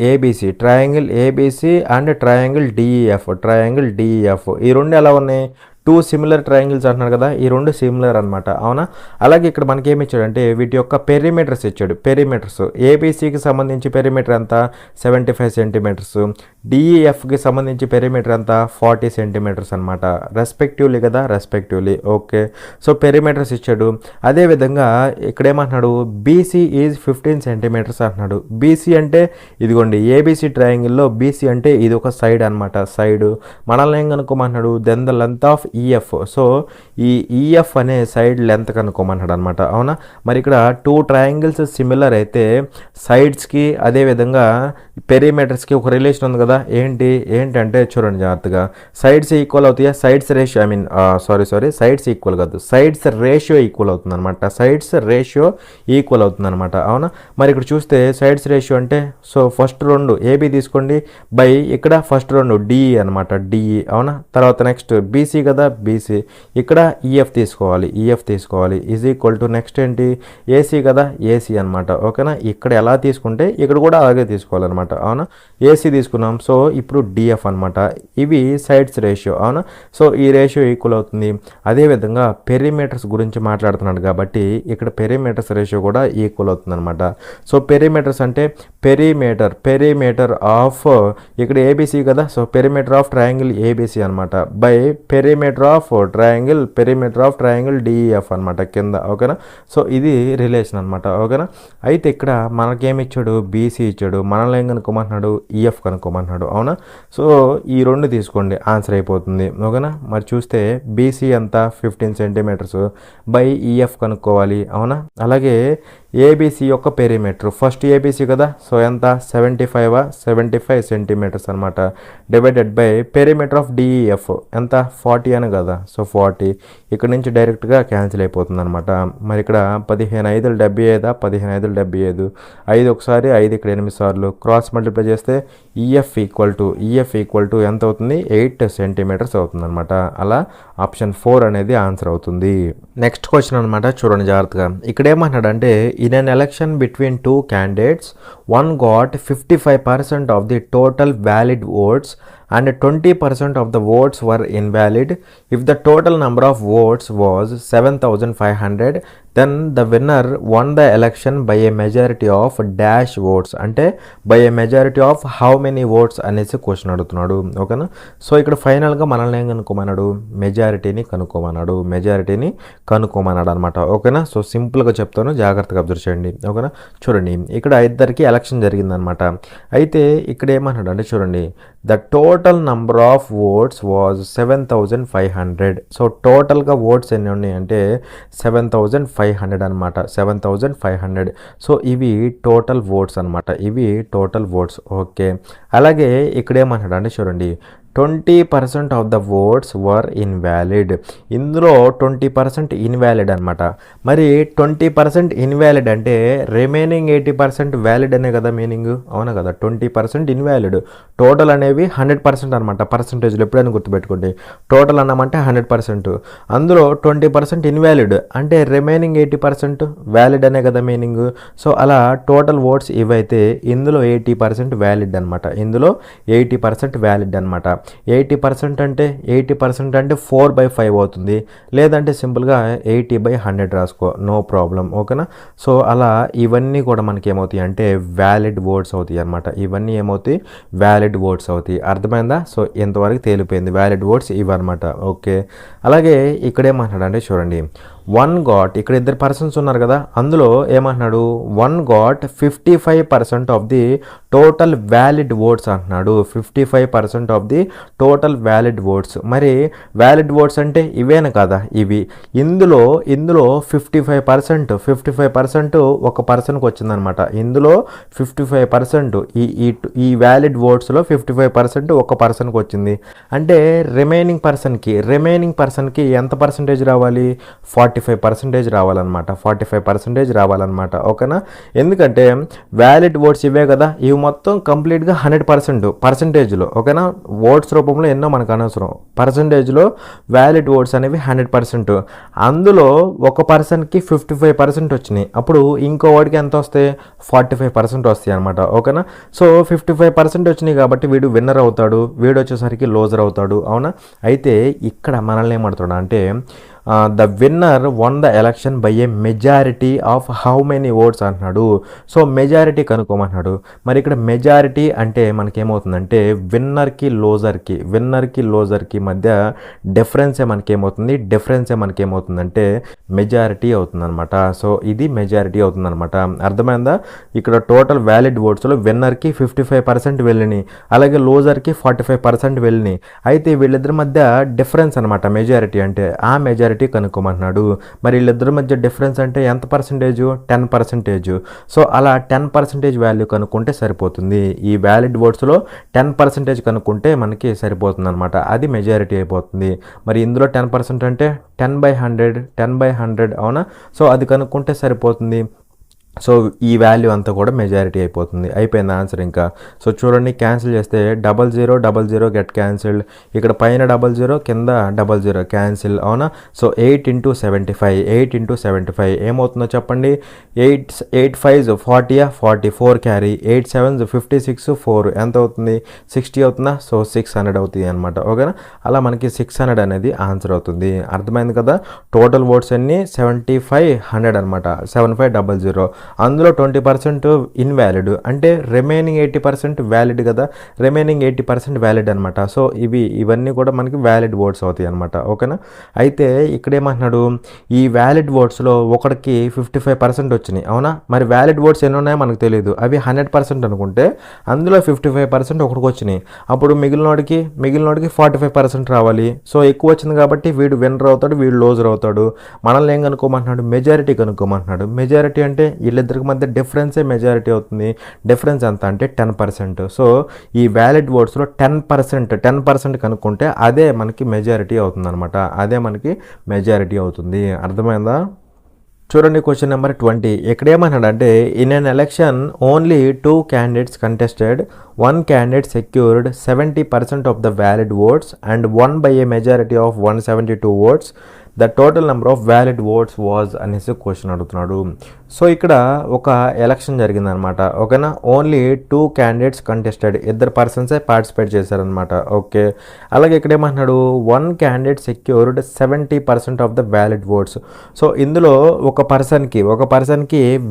ABC and triangle DEF ఈ రెండు ఎలా ఉన్నాయి, 2 సిమిలర్ ట్రయాంగిల్స్ అంటున్నారు కదా, ఈ రెండు సిమిలర్ అనమాట, అవునా. అలాగే ఇక్కడ మనకి ఏమి ఇచ్చాడంటే వీటి యొక్క పెరిమీటర్స్ ఇచ్చాడు. పెరిమీటర్స్ ఏబిసికి సంబంధించి పెరిమీటర్ ఎంత 75 సెంటీమీటర్స్, డిఈఎఫ్కి సంబంధించి పెరిమీటర్ ఎంత 40 సెంటీమీటర్స్ అనమాట, రెస్పెక్టివ్లీ కదా, రెస్పెక్టివ్లీ. ఓకే, సో పెరిమీటర్స్ ఇచ్చాడు. అదేవిధంగా ఇక్కడ ఏమంటున్నాడు బీసీ ఈజ్ 15 సెంటీమీటర్స్ అంటున్నాడు. బీసీ అంటే ఇదిగోండి ఏబిసి ట్రయాంగిల్లో బీసీ అంటే ఇది ఒక సైడ్ అనమాట, సైడ్. మనల్ని ఏం కనుక్కోమంటున్నాడు, then the length of EF. So ఈ ఈఎఫ్ అనే సైడ్ లెంత్ కనుక్కోమంటాడు అనమాట, అవునా. మరి ఇక్కడ 2 ట్రయాంగిల్స్ సిమిలర్ అయితే సైడ్స్కి అదేవిధంగా పెరిమీటర్స్కి ఒక రిలేషన్ ఉంది కదా, ఏంటంటే చూడండి జాగ్రత్తగా, సైడ్స్ ఈక్వల్ అవుతాయా, సైడ్స్ రేషియో సైడ్స్ ఈక్వల్ కాదు, సైడ్స్ రేషియో ఈక్వల్ అవుతుంది అనమాట, సైడ్స్ రేషియో ఈక్వల్ అవుతుంది అనమాట, అవునా. మరి ఇక్కడ చూస్తే సైడ్స్ రేషియో అంటే సో ఫస్ట్ 2 ఏబి తీసుకోండి బై ఇక్కడ ఫస్ట్ 2 డిఈ అనమాట, డిఈ, అవునా. తర్వాత నెక్స్ట్ బీసీ కదా, బీసీ, ఇక్కడ ఈఎఫ్ తీసుకోవాలి ఈజ్ ఈక్వల్ టు నెక్స్ట్ ఏంటి ఏసీ కదా, ఏసీ అనమాట, ఓకేనా. ఇక్కడ ఎలా తీసుకుంటే ఇక్కడ కూడా అలాగే తీసుకోవాలన్నమాట, అవునా. ఏసీ తీసుకున్నాం, సో ఇప్పుడు డిఎఫ్ అనమాట. ఇవి సైడ్స్ రేషియో, అవునా. సో ఈ రేషియో ఈక్వల్ అవుతుంది. అదేవిధంగా పెరిమీటర్స్ గురించి మాట్లాడుతున్నాడు కాబట్టి ఇక్కడ పెరిమీటర్స్ రేషియో కూడా ఈక్వల్ అవుతుంది అనమాట. సో పెరిమీటర్స్ అంటే పెరిమీటర్ ఆఫ్ ఇక్కడ ఏబిసి కదా, so perimeter of triangle ABC అనమాట by perimeter of triangle DEF అనమాట కింద, ఓకేనా. సో ఇది రిలేషన్ అనమాట, ఓకేనా. అయితే ఇక్కడ మనకేమి ఇచ్చాడు, బీసీ ఇచ్చాడు, మనల్ని ఏం కనుక్కోమంటున్నాడు, ఈఎఫ్ కనుక్కోమంటున్నాడు, అవునా. సో ఈ 2 తీసుకోండి ఆన్సర్ అయిపోతుంది, ఓకేనా. మరి చూస్తే బీసీ ఎంత 15 సెంటీమీటర్స్ బై ఈఎఫ్ కనుక్కోవాలి, అవునా. అలాగే ఏబిసి యొక్క పెరిమీటర్ ఫస్ట్ ఏబిసి కదా, సో ఎంత 75 సెంటీమీటర్స్ అనమాట divided by perimeter of DEF ఎంత 40 అని కదా, సో 40 ఇక్కడ నుంచి డైరెక్ట్గా క్యాన్సిల్ అయిపోతుంది అనమాట. మరి ఇక్కడ 15 × 5 = 75, 15 × 5 = 75, 5 ఒకసారి 5 ఇక్కడ 8 సార్లు క్రాస్ మల్టిప్లై చేస్తే ఈఎఫ్ ఈక్వల్ టు ఎంత అవుతుంది 8 సెంటీమీటర్స్ అవుతుంది అనమాట. అలా ఆప్షన్ 4 అనేది ఆన్సర్ అవుతుంది. నెక్స్ట్ క్వశ్చన్ అనమాట, చూడండి జాగ్రత్తగా. ఇక్కడ ఏమంటాడంటే in an election between 2 candidates, one got 55% of the total valid votes and 20% of the votes were invalid. If the total number of votes was 7,500, then the winner won the election by a majority of dash votes. అంటే by a majority of how many votes అనేసి question అడుగుతున్నాడు, ఓకేనా. So ఇక్కడ ఫైనల్గా మనల్ని ఏం కనుక్కోమన్నాడు, మెజారిటీని కనుక్కోమన్నాడు అనమాట, ఓకేనా. సో సింపుల్గా చెప్తాను, జాగ్రత్తగా అబ్జర్వ్ చేయండి, ఓకేనా. చూడండి ఇక్కడ ఇద్దరికి ఎలక్షన్ జరిగిందనమాట. అయితే ఇక్కడ ఏమన్నాడు అంటే చూడండి, the total number of votes was 7,500. So టోటల్గా ఓట్స్ ఎన్ని ఉన్నాయి అంటే 7,500 అనమాట, 7,500. సో ఇవి టోటల్ ఓట్స్ అనమాట, ఓకే. అలాగే ఇక్కడ ఏమన్నాడు అంటే చూడండి, 20% of the votes were invalid. ఇందులో 20% ఇన్వాలిడ్ అనమాట. మరి 20% ఇన్వాలిడ్ అంటే రిమైనింగ్ 80% వ్యాలిడ్ అనే కదా మీనింగ్, అవునా కదా. 20% ఇన్వాలిడ్, టోటల్ అనేవి 100% అనమాట. పర్సంటేజ్లో ఎప్పుడైనా గుర్తుపెట్టుకోండి, టోటల్ అన్నామంటే 100%, అందులో 20% ఇన్వాలిడ్ అంటే రిమైనింగ్ 80% వ్యాలిడ్ అనే కదా మీనింగ్. సో అలా టోటల్ ఓట్స్ ఇవైతే ఇందులో 80% వ్యాలిడ్ అనమాట, ఇందులో 80% వ్యాలిడ్ అనమాట. 80% అంటే 80% అంటే 4/5 అవుతుంది, లేదంటే సింపుల్గా 80/100 రాసుకో, నో ప్రాబ్లం, ఓకేనా. సో అలా ఇవన్నీ కూడా మనకి ఏమవుతాయి అంటే వ్యాలిడ్ ఓట్స్ అవుతాయి అనమాట. ఇవన్నీ ఏమవుతాయి, వ్యాలిడ్ ఓట్స్ అవుతాయి. అర్థమైందా. సో ఇంతవరకు తేలిపోయింది, వ్యాలిడ్ ఓట్స్ ఇవన్నమాట. ఓకే, అలాగే ఇక్కడ ఏమంటున్నాడు చూడండి, వన్ గాట్, ఇక్కడ ఇద్దరు పర్సన్స్ ఉన్నారు కదా, అందులో ఏమంటున్నాడు, one got 55% of the total valid votes అంటున్నాడు. 55% of the total valid votes. మరి వ్యాలిడ్ ఓట్స్ అంటే ఇవేనా కదా, ఇవి. ఇందులో 55% ఒక పర్సన్కి వచ్చిందనమాట. ఇందులో 55% ఈ వ్యాలిడ్ ఓట్స్లో 55% ఒక పర్సన్కి వచ్చింది. అంటే రిమైనింగ్ పర్సన్కి ఎంత పర్సంటేజ్ రావాలి, 45% రావాలన్నమాట. 45% రావాలన్నమాట, ఓకేనా. ఎందుకంటే వ్యాలిడ్ ఓట్స్ ఇవే కదా, ఇవి మొత్తం కంప్లీట్గా 100% పర్సంటేజ్లో, ఓకేనా. ఓట్స్ రూపంలో ఎన్నో మనకు అనవసరం, పర్సంటేజ్లో వ్యాలిడ్ ఓట్స్ అనేవి 100%. అందులో ఒక పర్సన్కి 55% వచ్చినాయి, అప్పుడు ఇంకో వాడికి ఎంత వస్తాయి, 45% వస్తాయి అనమాట, ఓకేనా. సో 55% వచ్చినాయి కాబట్టి వీడు విన్నర్ అవుతాడు, వీడు వచ్చేసరికి లోజర్ అవుతాడు, అవునా. అయితే ఇక్కడ మనల్ని ఏమంటాడు అంటే the winner won the election by a majority of how many votes అంటున్నాడు. సో మెజారిటీ కనుక్కోమంటున్నాడు. మరి ఇక్కడ మెజారిటీ అంటే మనకేమవుతుందంటే విన్నర్కి లోజర్కి మధ్య డిఫరెన్సే మనకేమవుతుందంటే మెజారిటీ అవుతుందన్నమాట. సో ఇది మెజారిటీ అవుతుందన్నమాట, అర్థమైందా. ఇక్కడ టోటల్ వ్యాలిడ్ ఓట్స్లో విన్నర్కి 55% వెళ్ళినాయి, అలాగే లోజర్కి 45% వెళ్ళినాయి. అయితే వీళ్ళిద్దరి మధ్య డిఫరెన్స్ అనమాట మెజారిటీ అంటే, ఆ మెజారిటీ కనుక్కోమంటున్నాడు. మరి వీళ్ళిద్దరి మధ్య డిఫరెన్స్ అంటే ఎంత పర్సంటేజ్, 10%. సో అలా 10% వాల్యూ కనుక్కుంటే సరిపోతుంది. ఈ వ్యాలిడ్ ఓట్స్లో 10% కనుక్కుంటే మనకి సరిపోతుంది అనమాట, అది మెజారిటీ అయిపోతుంది. మరి ఇందులో 10% అంటే 10/100, అవునా. సో అది కనుక్కుంటే సరిపోతుంది. సో ఈ వాల్యూ అంతా కూడా మెజారిటీ అయిపోతుంది. అయిపోయింది ఆన్సర్ ఇంకా. సో చూడండి, క్యాన్సిల్ చేస్తే 0000 గెట్ క్యాన్సిల్డ్, ఇక్కడ పైన 00 కింద 00 క్యాన్సిల్, అవునా. సో 8 × 75 ఏమవుతుందో చెప్పండి. 8 5s 40, 44 క్యారీ, 8 7s 56, 4 ఎంత అవుతుంది, 60 అవుతుందా. సో 600 అవుతుంది అనమాట, ఓకేనా. అలా మనకి 600 అనేది ఆన్సర్ అవుతుంది. అర్థమైంది కదా. టోటల్ ఓట్స్ అన్ని 7500 అనమాట, 7500. అందులో 20% ఇన్వాలిడ్ అంటే రిమైనింగ్ 80% వ్యాలిడ్ కదా, రిమైనింగ్ 80% వ్యాలిడ్ అనమాట. సో ఇవన్నీ కూడా మనకి వ్యాలిడ్ ఓట్స్ అవుతాయి అనమాట, ఓకేనా. అయితే ఇక్కడ ఏమంటున్నాడు, ఈ వ్యాలిడ్ ఓట్స్లో ఒకడికి 55% వచ్చినాయి, అవునా. మరి వ్యాలిడ్ ఓట్స్ ఎన్ని ఉన్నాయో మనకు తెలియదు, అవి 100% అనుకుంటే అందులో 55% ఒకటికి వచ్చినాయి, అప్పుడు మిగిలినోడికి 45% రావాలి. సో ఎక్కువ వచ్చింది కాబట్టి వీడు విన్నర్ అవుతాడు, వీడు లోజర్ అవుతాడు. మనల్ని ఏం కనుక్కోమంటున్నాడు, మెజారిటీ కనుక్కోమంటున్నాడు. మెజారిటీ అంటే వీళ్ళిద్దరికి మధ్య డిఫరెన్సే మెజారిటీ అవుతుంది. డిఫరెన్స్ ఎంత అంటే 10%. సో ఈ వ్యాలిడ్ ఓట్స్లో 10% కనుక్కుంటే అదే మనకి మెజారిటీ అవుతుంది అనమాట, అదే మనకి మెజారిటీ అవుతుంది. అర్థమైందా. చూడండి క్వశ్చన్ నెంబర్ 20. ఇక్కడ ఏమన్నాడంటే in an election only 2 candidates contested, 1 candidate secured 70% of the valid votes and won by a majority of 172 votes. The total number of valid votes was అనేసి క్వశ్చన్ అడుగుతున్నాడు. సో ఇక్కడ ఒక election జరిగిందనమాట, ఓకేనా. Only 2 candidates contested, ఇద్దరు పర్సన్సే participate చేశారనమాట, okay. అలాగే ఇక్కడ ఏమంటున్నాడు 1 candidate secured 70% of the valid votes. So ఇందులో ఒక పర్సన్కి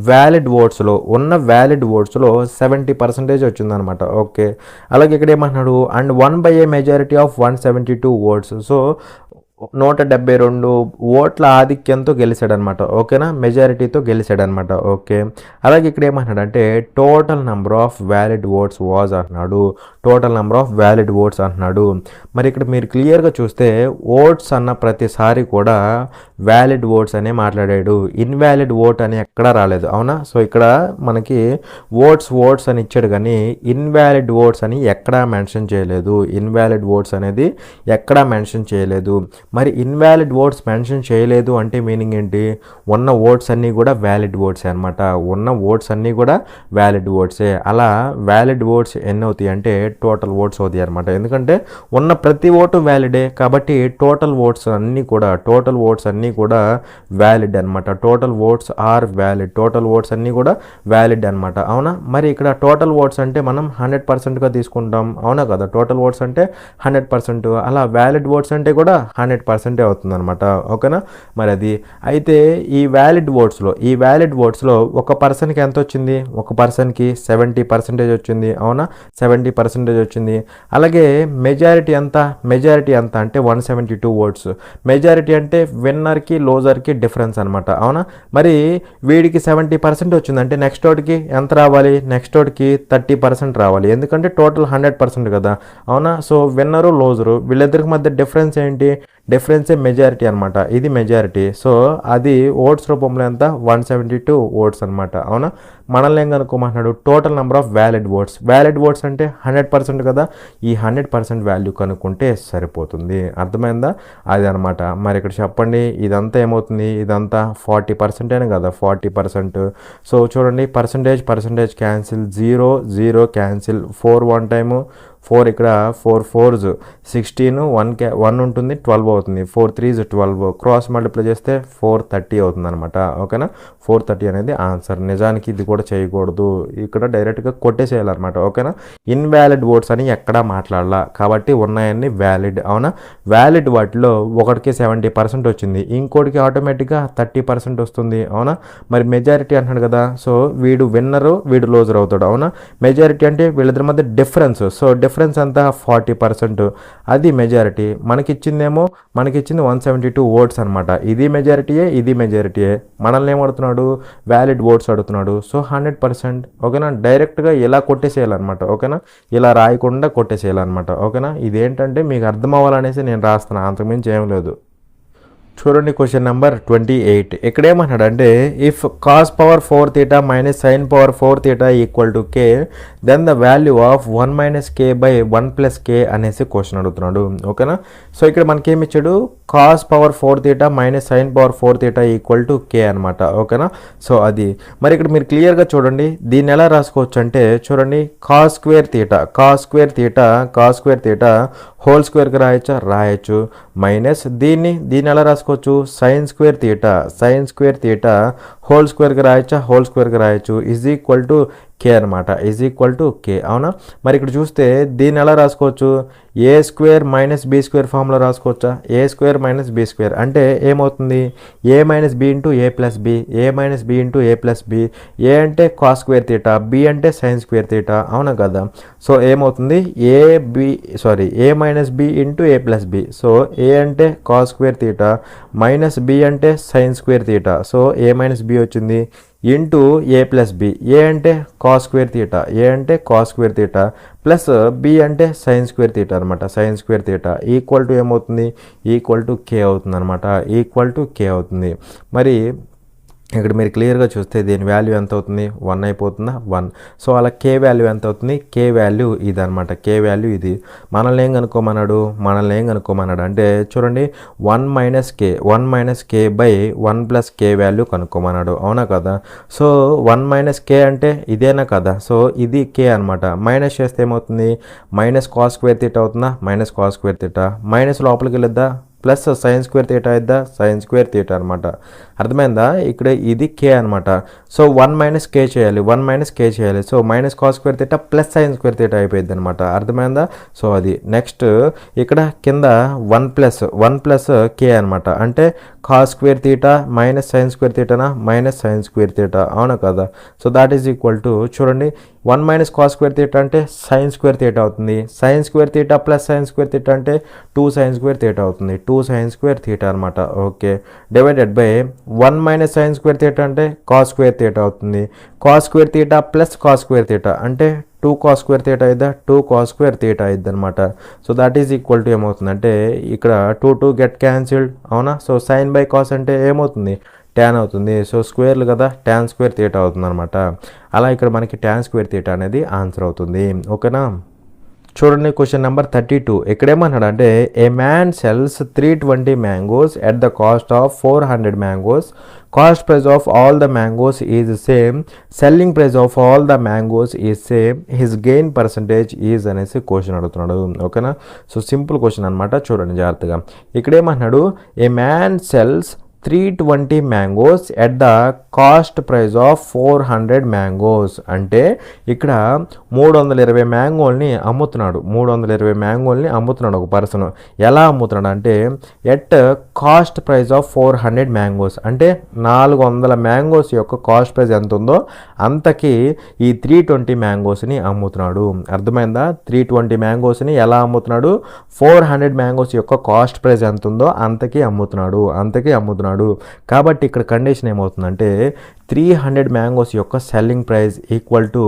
వ్యాలిడ్ ఓట్స్లో 70% వచ్చిందనమాట, ఓకే. అలాగే ఇక్కడ ఏమంటున్నాడు and 1 by a majority of 172 votes. So 172 ఓట్ల ఆధిక్యంతో గెలిచాడనమాట. ఓకేనా, మెజారిటీతో గెలిచాడనమాట. ఓకే, అలాగే ఇక్కడ ఏమంటున్నాడంటే total number of valid votes was అంటున్నాడు. Total number of valid votes అంటున్నాడు. మరి ఇక్కడ మీరు క్లియర్గా చూస్తే ఓట్స్ అన్న ప్రతిసారి కూడా వ్యాలిడ్ ఓట్స్ అనే మాట్లాడాడు, ఇన్వాలిడ్ ఓట్ అని ఎక్కడా రాలేదు. అవునా, సో ఇక్కడ మనకి ఓట్స్ అని ఇచ్చాడు కానీ ఇన్వాలిడ్ ఓట్స్ అని ఎక్కడా మెన్షన్ చేయలేదు. ఇన్వాలిడ్ ఓట్స్ అనేది ఎక్కడా మెన్షన్ చేయలేదు. మరి ఇన్వాలిడ్ ఓట్స్ మెన్షన్ చేయలేదు అంటే మీనింగ్ ఏంటి? ఉన్న ఓట్స్ అన్నీ కూడా వ్యాలిడ్ ఓట్సే అనమాట. ఉన్న ఓట్స్ అన్నీ కూడా వ్యాలిడ్ ఓట్సే. అలా వ్యాలిడ్ ఓట్స్ ఎన్ని అవుతాయి అంటే టోటల్ ఓట్స్ అవుతాయి అనమాట. ఎందుకంటే ఉన్న ప్రతి ఓటు వ్యాలిడే కాబట్టి టోటల్ ఓట్స్ అన్నీ కూడా వ్యాలిడ్ అనమాట. Total votes are valid. Total votes అన్నీ కూడా వ్యాలిడ్ అనమాట. అవునా, మరి ఇక్కడ టోటల్ ఓట్స్ అంటే మనం 100%గా తీసుకుంటాం. అవునా కదా, టోటల్ ఓట్స్ అంటే 100%. అలా వ్యాలిడ్ ఓట్స్ అంటే కూడా 100% అవుతుంది అనమాట. ఓకేనా, మరి అది అయితే ఈ వ్యాలిడ్ ఓట్స్లో ఒక పర్సన్కి ఎంత వచ్చింది? ఒక పర్సన్కి 70% వచ్చింది. అవునా, 70% వచ్చింది. అలాగే మెజారిటీ ఎంత అంటే 172 ఓట్స్. మెజారిటీ అంటే విన్నర్కి లోజర్కి డిఫరెన్స్ అనమాట. అవునా, మరి వీడికి 70% వచ్చిందంటే నెక్స్ట్ ఓట్కి ఎంత రావాలి? నెక్స్ట్ ఓట్కి 30% రావాలి. ఎందుకంటే టోటల్ 100% కదా. అవునా, సో విన్నరు లోజరు వీళ్ళిద్దరికి మధ్య డిఫరెన్స్ ఏంటి? డిఫరెన్సే మెజారిటీ అనమాట. ఇది మెజారిటీ. సో అది ఓట్స్ రూపంలో ఎంత? 172 ఓట్స్ అనమాట. అవునా, మనల్ని ఏం కనుక్కోమంటున్నాడు? Total number of valid votes అంటే 100% కదా. ఈ 100% వాల్యూ కనుక్కుంటే సరిపోతుంది. అర్థమైందా? అది అనమాట. మరి ఇక్కడ చెప్పండి, ఇదంతా ఏమవుతుంది? ఇదంతా 40% కదా, 40%. సో చూడండి, పర్సంటేజ్ క్యాన్సిల్, 0 క్యాన్సిల్, 4 1 టైము, 4 ఇక్కడ 4 4s 16, 1 ఉంటుంది, 12 అవుతుంది. 4 3s 12, క్రాస్ మల్టిప్లై చేస్తే 430 అవుతుంది అనమాట. ఓకేనా, 430 అనేది ఆన్సర్. నిజానికి ఇది కూడా చేయకూడదు, ఇక్కడ డైరెక్ట్గా కొట్టేసేయాలన్నమాట. ఓకేనా, ఇన్వాలిడ్ ఓట్స్ అని ఎక్కడా మాట్లాడాలా కాబట్టి ఉన్నాయన్నీ వ్యాలిడ్. అవునా, వ్యాలిడ్ వాటిలో ఒకటికి 70% వచ్చింది, ఇంకోటికి ఆటోమేటిక్గా 30% వస్తుంది. అవునా, మరి మెజారిటీ అంటున్నాడు కదా, సో వీడు విన్నరు వీడు లోజర్ అవుతాడు. అవునా, మెజారిటీ అంటే వీళ్ళిద్దరి మధ్య డిఫరెన్స్. సో డిఫరెన్స్ అంతా 40%. అది మెజారిటీ. మనకిచ్చింది 172 ఓట్స్ అనమాట. ఇది మెజారిటీయే. మనల్ని ఏమడుతున్నాడు? వ్యాలిడ్ ఓట్స్ అడుగుతున్నాడు. సో 100%. ఓకేనా, డైరెక్ట్గా ఇలా కొట్టేసేయాలన్నమాట. ఓకేనా, ఇలా రాయకుండా కొట్టేసేయాలన్నమాట. ఓకేనా, ఇదేంటంటే మీకు అర్థం అవ్వాలనేసి నేను రాస్తున్నాను, అంతకుమించి ఏం లేదు. చూడండి క్వశ్చన్ నెంబర్ 28. ఇక్కడ ఏమన్నాడంటే if cos power 4 θ minus sine power 4 θ equal to K then the value of 1 minus K by 1 plus K అనేసి క్వశ్చన్ అడుగుతున్నాడు. ఓకేనా, సో ఇక్కడ మనకేమి ఇచ్చాడు? Cos power 4 θ minus sine power 4 θ equal to K అనమాట. ఓకేనా, సో అది మరి ఇక్కడ మీరు క్లియర్గా చూడండి, దీన్ని ఎలా రాసుకోవచ్చు అంటే చూడండి, కాస్ స్క్వేర్ థీటా హోల్ స్క్వేర్కి రాయొచ్చు మైనస్ దీన్ని ఎలా రాసుకోవచ్చు? సైన్ స్క్వేర్ థీటా హోల్ స్క్వేర్కి రాయొచ్చు ఈజ్ ఈక్వల్ టు కే అనమాట. కే. అవునా, మరి ఇక్కడ చూస్తే దీన్ని ఎలా రాసుకోవచ్చు? A square minus B square ఫామ్లో రాసుకోవచ్చా? A square minus B square అంటే ఏమవుతుంది? A minus B into A plus B, A అంటే కాస్ స్క్వేర్ థీటా, బి అంటే సైన్ స్క్వేర్ థీటా. అవునా కదా, సో ఏమవుతుంది? A minus B into A plus B. So A అంటే cos square theta minus B అంటే sine square theta. So A minus B వచ్చింది into A plus B. A అంటే cos square theta plus B అంటే sine square theta అనమాట. Equal to ఏమవుతుంది? Equal to కే అవుతుంది అనమాట. మరి ఇక్కడ మీరు క్లియర్గా చూస్తే దీని వాల్యూ ఎంత అవుతుంది? 1 అయిపోతుందా? 1. సో అలా కే వాల్యూ ఎంత అవుతుంది? కే వాల్యూ ఇది అనమాట. ఇది మనల్ని ఏం కనుక్కోమన్నాడు అంటే చూడండి, 1 minus K by 1 plus K value కనుక్కోమన్నాడు. అవునా కదా, సో 1 మైనస్ కే అంటే ఇదేనా కదా, సో ఇది కే అనమాట. మైనస్ చేస్తే ఏమవుతుంది? మైనస్ కాస్ స్క్వేర్ థీటా అవుతుందా? మైనస్ లోపలికి వెళ్ళొద్దా? ప్లస్ సైన్ స్క్వేర్ థీటా అయిద్దా? సైన్ స్క్వేర్ థీటా అనమాట. అర్థమైందా? ఇక్కడ ఇది కే అనమాట. సో 1 మైనస్ కే చేయాలి. So minus cos square theta plus sine square theta అయిపోయింది అనమాట. అర్థమైందా? సో అది నెక్స్ట్ ఇక్కడ కింద 1 ప్లస్ కే అనమాట. అంటే cos square theta minus sine square థీటానా? Minus sine square theta. అవునా కదా, so that is equal to చూడండి, 1 మైనస్ కాస్ స్క్వేర్ థీటా అంటే సైన్ స్క్వేర్ థీటా అవుతుంది. Sine square theta plus sine square theta అంటే 2 sign square theta అవుతుంది. 2 sin square theta అనమాట. Okay, divided by 1 minus sin square theta అంటే cos square theta అవుతుంది. cos square theta plus cos square theta అంటే 2 cos square theta అయిద్దా, 2 cos square theta అయిద్ది అనమాట. So that is equal to ఏమవుతుందంటే ఇక్కడ 2 get cancelled, అవునా. So sign by cos అంటే ఏమవుతుంది, tan అవుతుంది. సో స్క్వేర్లు కదా, tan స్క్వేర్ థీటా అవుతుంది అనమాట. అలా ఇక్కడ మనకి tan స్క్వేర్ థీటా అనేది ఆన్సర్ అవుతుంది. ఓకేనా. చూడండి క్వశ్చన్ నెంబర్ 32. ఇక్కడేమన్నాడు అంటే a man sells 320 mangoes at the cost of 400 mangoes. Cost price of all the mangoes is same, selling price of all the mangoes is same, his gain percentage is అనేసి question అడుగుతున్నాడు. ఓకేనా. So simple question అనమాట. చూడండి జాగ్రత్తగా. ఇక్కడేమన్నాడు a man sells 320 mangoes at the cost price of 400 mangoes అంటే ఇక్కడ 320 మ్యాంగోల్ని అమ్ముతున్నాడు. 320 మ్యాంగోల్ని అమ్ముతున్నాడు ఒక పర్సన్. ఎలా అమ్ముతున్నాడు అంటే at cost price of 400 mangoes అంటే 400 మ్యాంగోస్ యొక్క కాస్ట్ ప్రైస్ ఎంత ఉందో అంతకి ఈ 320 మ్యాంగోస్ని అమ్ముతున్నాడు. అర్థమైందా. 320 మ్యాంగోస్ని ఎలా అమ్ముతున్నాడు, 400 మ్యాంగోస్ యొక్క కాస్ట్ ప్రైస్ ఎంత ఉందో అంతకి అమ్ముతున్నాడు. కాబట్టి ఇక్కడ కండిషన్ ఏమవుతుందంటే 300 మ్యాంగోస్ యొక్క selling price equal to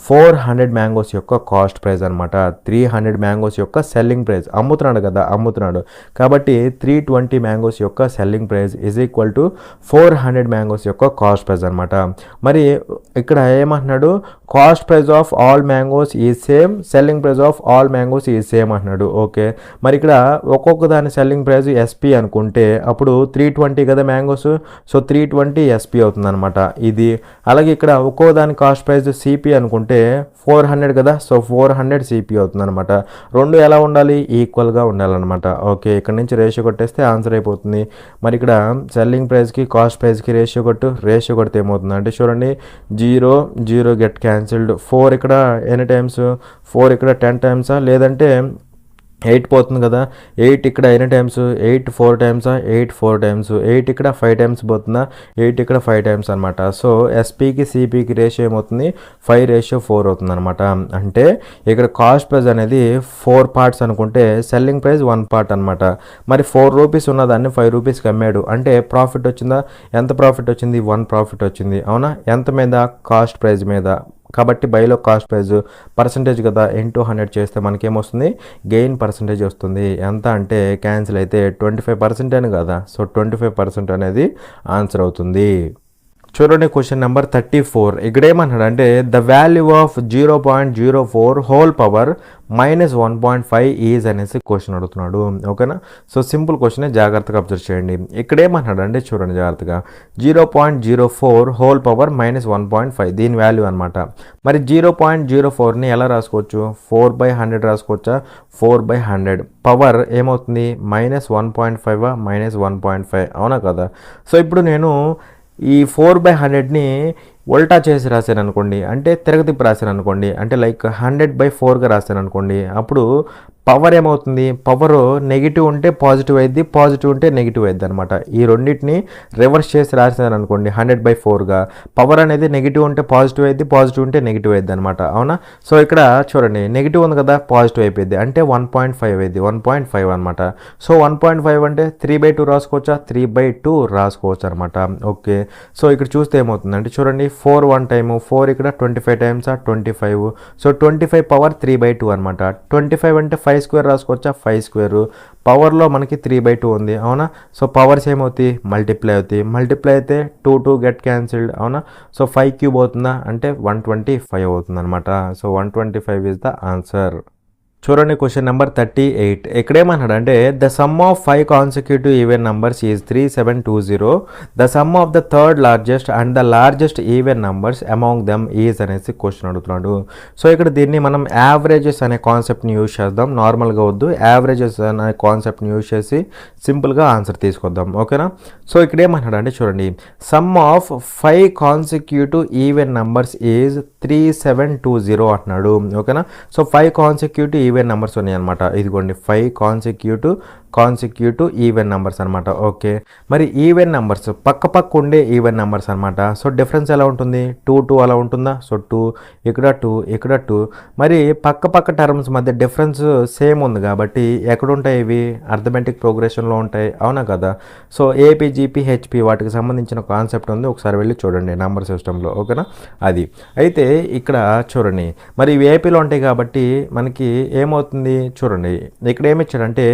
400 mangoes యొక్క కాస్ట్ ప్రైస్ అనమాట. 300 మ్యాంగోస్ యొక్క సెల్లింగ్ ప్రైస్ అమ్ముతున్నాడు కదా, అమ్ముతున్నాడు కాబట్టి 320 మ్యాంగోస్ యొక్క selling price is equal to 400 mangoes యొక్క కాస్ట్ ప్రైస్ అనమాట. మరి ఇక్కడ ఏమంటున్నాడు, cost price of all mangoes is same, selling price of all mangoes is same అంటున్నాడు. ఓకే, మరి ఇక్కడ ఒక్కొక్క దాని సెల్లింగ్ ప్రైస్ ఎస్పీ అనుకుంటే అప్పుడు 320 కదా మ్యాంగోస్, సో 320 ఎస్పీ అవుతుంది అనమాట ఇది. అలాగే ఇక్కడ ఒక్కో దాని కాస్ట్ ప్రైస్ సిపి అనుకుంటే 400 కదా, సో 400 సిపి అవుతుంది అనమాట. రెండు ఎలా ఉండాలి, ఈక్వల్గా ఉండాలన్నమాట. ఓకే, ఇక్కడ నుంచి రేషియో కొట్టేస్తే ఆన్సర్ అయిపోతుంది. మరి ఇక్కడ సెల్లింగ్ ప్రైస్కి కాస్ట్ ప్రైస్కి రేషియో కొడితే ఏమవుతుంది అంటే చూడండి 0 0 గెట్ క్యాన్సిల్డ్. 4 ఇక్కడ ఎన్ని టైమ్స్, 4 ఇక్కడ 10 టైమ్సా లేదంటే 8 పోతుంది కదా, 8 ఇక్కడ ఎన్ని టైమ్స్, 8 4 టైమ్సా, 8 4 టైమ్స్, 8 ఇక్కడ 5 టైమ్స్ పోతుందా, 8 ఇక్కడ 5 టైమ్స్ అనమాట. సో ఎస్పీకి సిపికి రేషియో ఏమవుతుంది, 5:4 అవుతుంది అనమాట. అంటే ఇక్కడ కాస్ట్ ప్రైస్ అనేది 4 పార్ట్స్ అనుకుంటే సెల్లింగ్ ప్రైస్ 1 పార్ట్ అనమాట. మరి 4 రూపీస్ ఉన్నదాన్ని 5 రూపీస్కి అమ్మాడు అంటే ప్రాఫిట్ వచ్చిందా, ఎంత ప్రాఫిట్ వచ్చింది, 1 ప్రాఫిట్ వచ్చింది. అవునా, ఎంత మీద, కాస్ట్ ప్రైస్ మీద. కాబట్టి బైలో కాస్ట్ ప్రైస్ పర్సంటేజ్ కదా, ఇంటూ 100 చేస్తే మనకేమొస్తుంది, గెయిన్ పర్సంటేజ్ వస్తుంది. ఎంత అంటే క్యాన్సిల్ అయితే 25% అని కదా, సో 25% అనేది ఆన్సర్ అవుతుంది. చూడండి క్వశ్చన్ నెంబర్ 34. ఇక్కడ ఏమన్నాడు అంటే the value of 0.04 whole power -1.5 is అనేసి క్వశ్చన్ అడుగుతున్నాడు. ఓకేనా. సో సింపుల్ క్వశ్చన్, జాగ్రత్తగా అబ్జర్వ్ చేయండి. ఇక్కడ ఏమన్నాడు అంటే చూడండి జాగ్రత్తగా 0.04 హోల్ పవర్ -1.5 దీని వాల్యూ అనమాట. మరి 0.04ని ఎలా రాసుకోవచ్చు, 4/100 రాసుకోవచ్చా, 4/100 పవర్ ఏమవుతుంది -1.5 -1.5 అవునా కదా. సో ఇప్పుడు నేను ఈ 4/100ని ఉల్టా చేసి రాశాను అనుకోండి, అంటే తిరగతిప్పి రాశాను అనుకోండి, అంటే లైక్ 100/4గా రాశాను అనుకోండి, అప్పుడు పవర్ ఏమవుతుంది, పవర్ నెగిటివ్ ఉంటే పాజిటివ్ అయింది, పాజిటివ్ ఉంటే నెగిటివ్ అయింది అనమాట. ఈ రెండింటిని రివర్స్ చేసి రాశాను అనుకోండి 100/4గా, పవర్ అనేది నెగిటివ్ ఉంటే పాజిటివ్ అయింది, పాజిటివ్ ఉంటే నెగిటివ్ అయింది అనమాట. అవునా. సో ఇక్కడ చూడండి నెగిటివ్ ఉంది కదా, పాజిటివ్ అయిపోయింది అంటే 1.5 అయింది, 1.5 అనమాట. సో 1.5 అంటే 3/2 రాసుకోవచ్చా, 3/2 రాసుకోవచ్చు అనమాట. ఓకే, సో ఇక్కడ చూస్తే ఏమవుతుందంటే చూడండి 4 1 టైము, 4 ఇక్కడ 25 టైమ్సా, 25. సో 25 పవర్ 3/2 అనమాట. 25 అంటే 5 స్క్వేర్ రాసుకోవచ్చా, 5 స్క్వేర్. పవర్లో మనకి 3/2 ఉంది. అవునా. సో పవర్స్ ఏమవుతాయి, మల్టిప్లై అవుతాయి. మల్టిప్లై అయితే 2 గెట్ క్యాన్సిల్డ్. అవునా. సో 5 క్యూబ్ అవుతుందా అంటే 125 అవుతుంది అనమాట. So 125 is the answer. చూడండి క్వశ్చన్ నెంబర్ 38. ఎక్కడేమన్నాడు అంటే the sum of 5 consecutive even numbers is 3720. The sum of the third largest and the largest even numbers among them is అనేసి question అడుగుతున్నాడు. So ఇక్కడ దీన్ని మనం యావరేజెస్ అనే కాన్సెప్ట్ని యూజ్ చేద్దాం. నార్మల్గా వద్దు, యావరేజెస్ అనే కాన్సెప్ట్ని యూజ్ చేసి సింపుల్గా ఆన్సర్ తీసుకొద్దాం. ఓకేనా. సో ఇక్కడ ఏమన్నాడు అంటే చూడండి some of 5 consecutive even numbers is 3720 అంటున్నాడు. ఓకేనా. So 5 consecutive even even numbers ఉన్నాయి అనమాట. ఇదిగోండి 5 కాన్సిక్యూటివ్ ఈవెన్ నెంబర్స్ అనమాట. ఓకే, మరి ఈవెన్ నెంబర్స్ పక్క ఉండే ఈవెన్ నెంబర్స్ అనమాట. సో డిఫరెన్స్ ఎలా ఉంటుంది? 2 అలా ఉంటుందా? సో 2 ఇక్కడ 2 మరి పక్క టర్మ్స్ మధ్య డిఫరెన్స్ సేమ్ ఉంది కాబట్టి ఎక్కడ ఉంటాయి ఇవి? అర్థమెటిక్ ప్రోగ్రెషన్లో ఉంటాయి, అవునా కదా? సో ఏపీ, జీపీ, హెచ్పి వాటికి సంబంధించిన కాన్సెప్ట్ ఉంది, ఒకసారి వెళ్ళి చూడండి నెంబర్ సిస్టంలో. ఓకేనా? అది అయితే ఇక్కడ చూడండి, మరి ఇవి ఏపీలో ఉంటాయి కాబట్టి మనకి ఏమవుతుంది చూడండి. ఇక్కడ ఏమి ఇచ్చాడంటే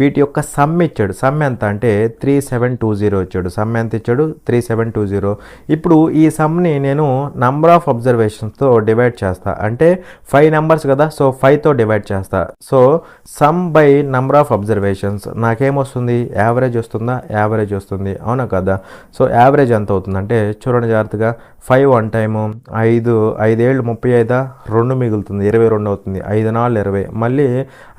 వీటి యొక్క సమ్ ఇచ్చాడు. సమ్ ఎంత అంటే 3720 ఇచ్చాడు. సమ్ ఎంత ఇచ్చాడు? 3720. ఇప్పుడు ఈ సమ్ని నేను నంబర్ ఆఫ్ అబ్జర్వేషన్స్తో డివైడ్ చేస్తా. అంటే 5 నెంబర్స్ కదా, సో 5తో డివైడ్ చేస్తా. So sum by number of observations నాకేమొస్తుంది? యావరేజ్ వస్తుందా? యావరేజ్ వస్తుంది, అవునా కదా? సో యావరేజ్ ఎంత అవుతుందంటే చూడండి జాగ్రత్తగా. 5 1 టైము 5 ఏళ్ళు 35, 2 మిగులుతుంది, 22 అవుతుంది. 5 4 20, మళ్ళీ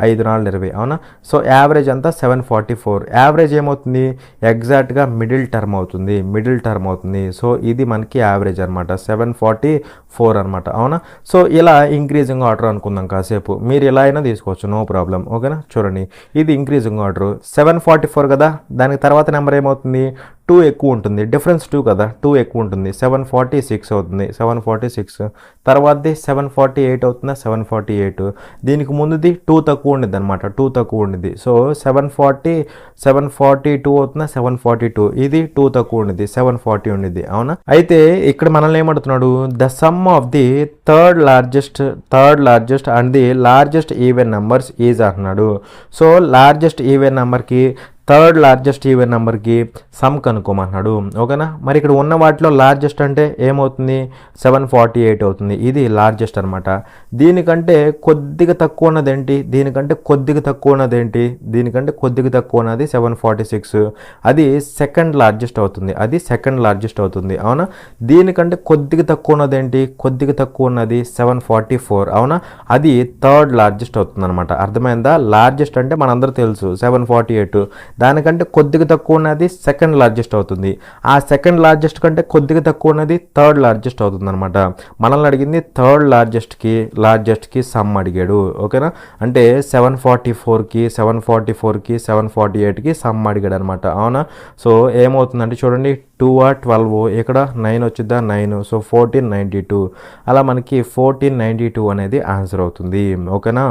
5 4 20, అవునా? సో యావరేజ్ అంతా 744. యావరేజ్ ఏమవుతుంది? ఎగ్జాక్ట్గా మిడిల్ టర్మ్ అవుతుంది. సో ఇది మనకి యావరేజ్ అనమాట, 744 అనమాట, అవునా? సో ఇలా ఇంక్రీజింగ్ ఆర్డర్ అనుకుందాం కాసేపు. మీరు ఇలా అయినా తీసుకోవచ్చు, నో ప్రాబ్లం. ఓకేనా? చూడండి, ఇది ఇంక్రీజింగ్ ఆర్డర్ 744 కదా, దానికి తర్వాత నెంబర్ ఏమవుతుంది? 2 ఎక్కువ ఉంటుంది. డిఫరెన్స్ 2 కదా, 2 ఎక్కువ ఉంటుంది. 746 అవుతుంది. 746 తర్వాతది 748 అవుతుందా? 748. దీనికి ముందుది 2 తక్కువ ఉండిద్ది అనమాట, 2 తక్కువ ఉండిద్ది. సో 742 అవుతుందా? 742. ఇది 2 తక్కువ ఉండిద్ది, 740 ఉండిద్ది, అవునా? అయితే ఇక్కడ మనల్ని ఏమడుతున్నాడు? The sum of the third largest and the largest even numbers is అంటున్నాడు. సో లార్జెస్ట్ ఈవెన్ నెంబర్కి థర్డ్ లార్జెస్ట్ ఈవెన్ నెంబర్కి సమ్ కనుక్కోమన్నాడు. ఓకేనా? మరి ఇక్కడ ఉన్న వాటిలో లార్జెస్ట్ అంటే ఏమవుతుంది? 748 అవుతుంది. ఇది లార్జెస్ట్ అనమాట. దీనికంటే కొద్దిగా తక్కువ ఉన్నది ఏంటి? దీనికంటే కొద్దిగా తక్కువ ఉన్నది 746. అది సెకండ్ లార్జెస్ట్ అవుతుంది. అవునా? దీనికంటే కొద్దిగా తక్కువ ఉన్నది ఏంటి? కొద్దిగా తక్కువ ఉన్నది 744. అవునా? అది థర్డ్ లార్జెస్ట్ అవుతుంది అనమాట. అర్థమైందా? లార్జెస్ట్ అంటే మనందరూ తెలుసు 748. దానికంటే కొద్దిగా తక్కువ ఉన్నది సెకండ్ లార్జెస్ట్ అవుతుంది. ఆ సెకండ్ లార్జెస్ట్ కంటే కొద్దిగా తక్కువ ఉన్నది థర్డ్ లార్జెస్ట్ అవుతుంది అనమాట. మనల్ని అడిగింది థర్డ్ లార్జెస్ట్కి సమ్ అడిగాడు. ఓకేనా? అంటే 744కి 748కి సమ్ అడిగాడు అనమాట, అవునా? సో ఏమవుతుందంటే చూడండి, 2 12, ఇక్కడ 9 వచ్చిద్దా? 9. సో 1492. అలా మనకి 1492 అనేది ఆన్సర్ అవుతుంది. ఓకేనా?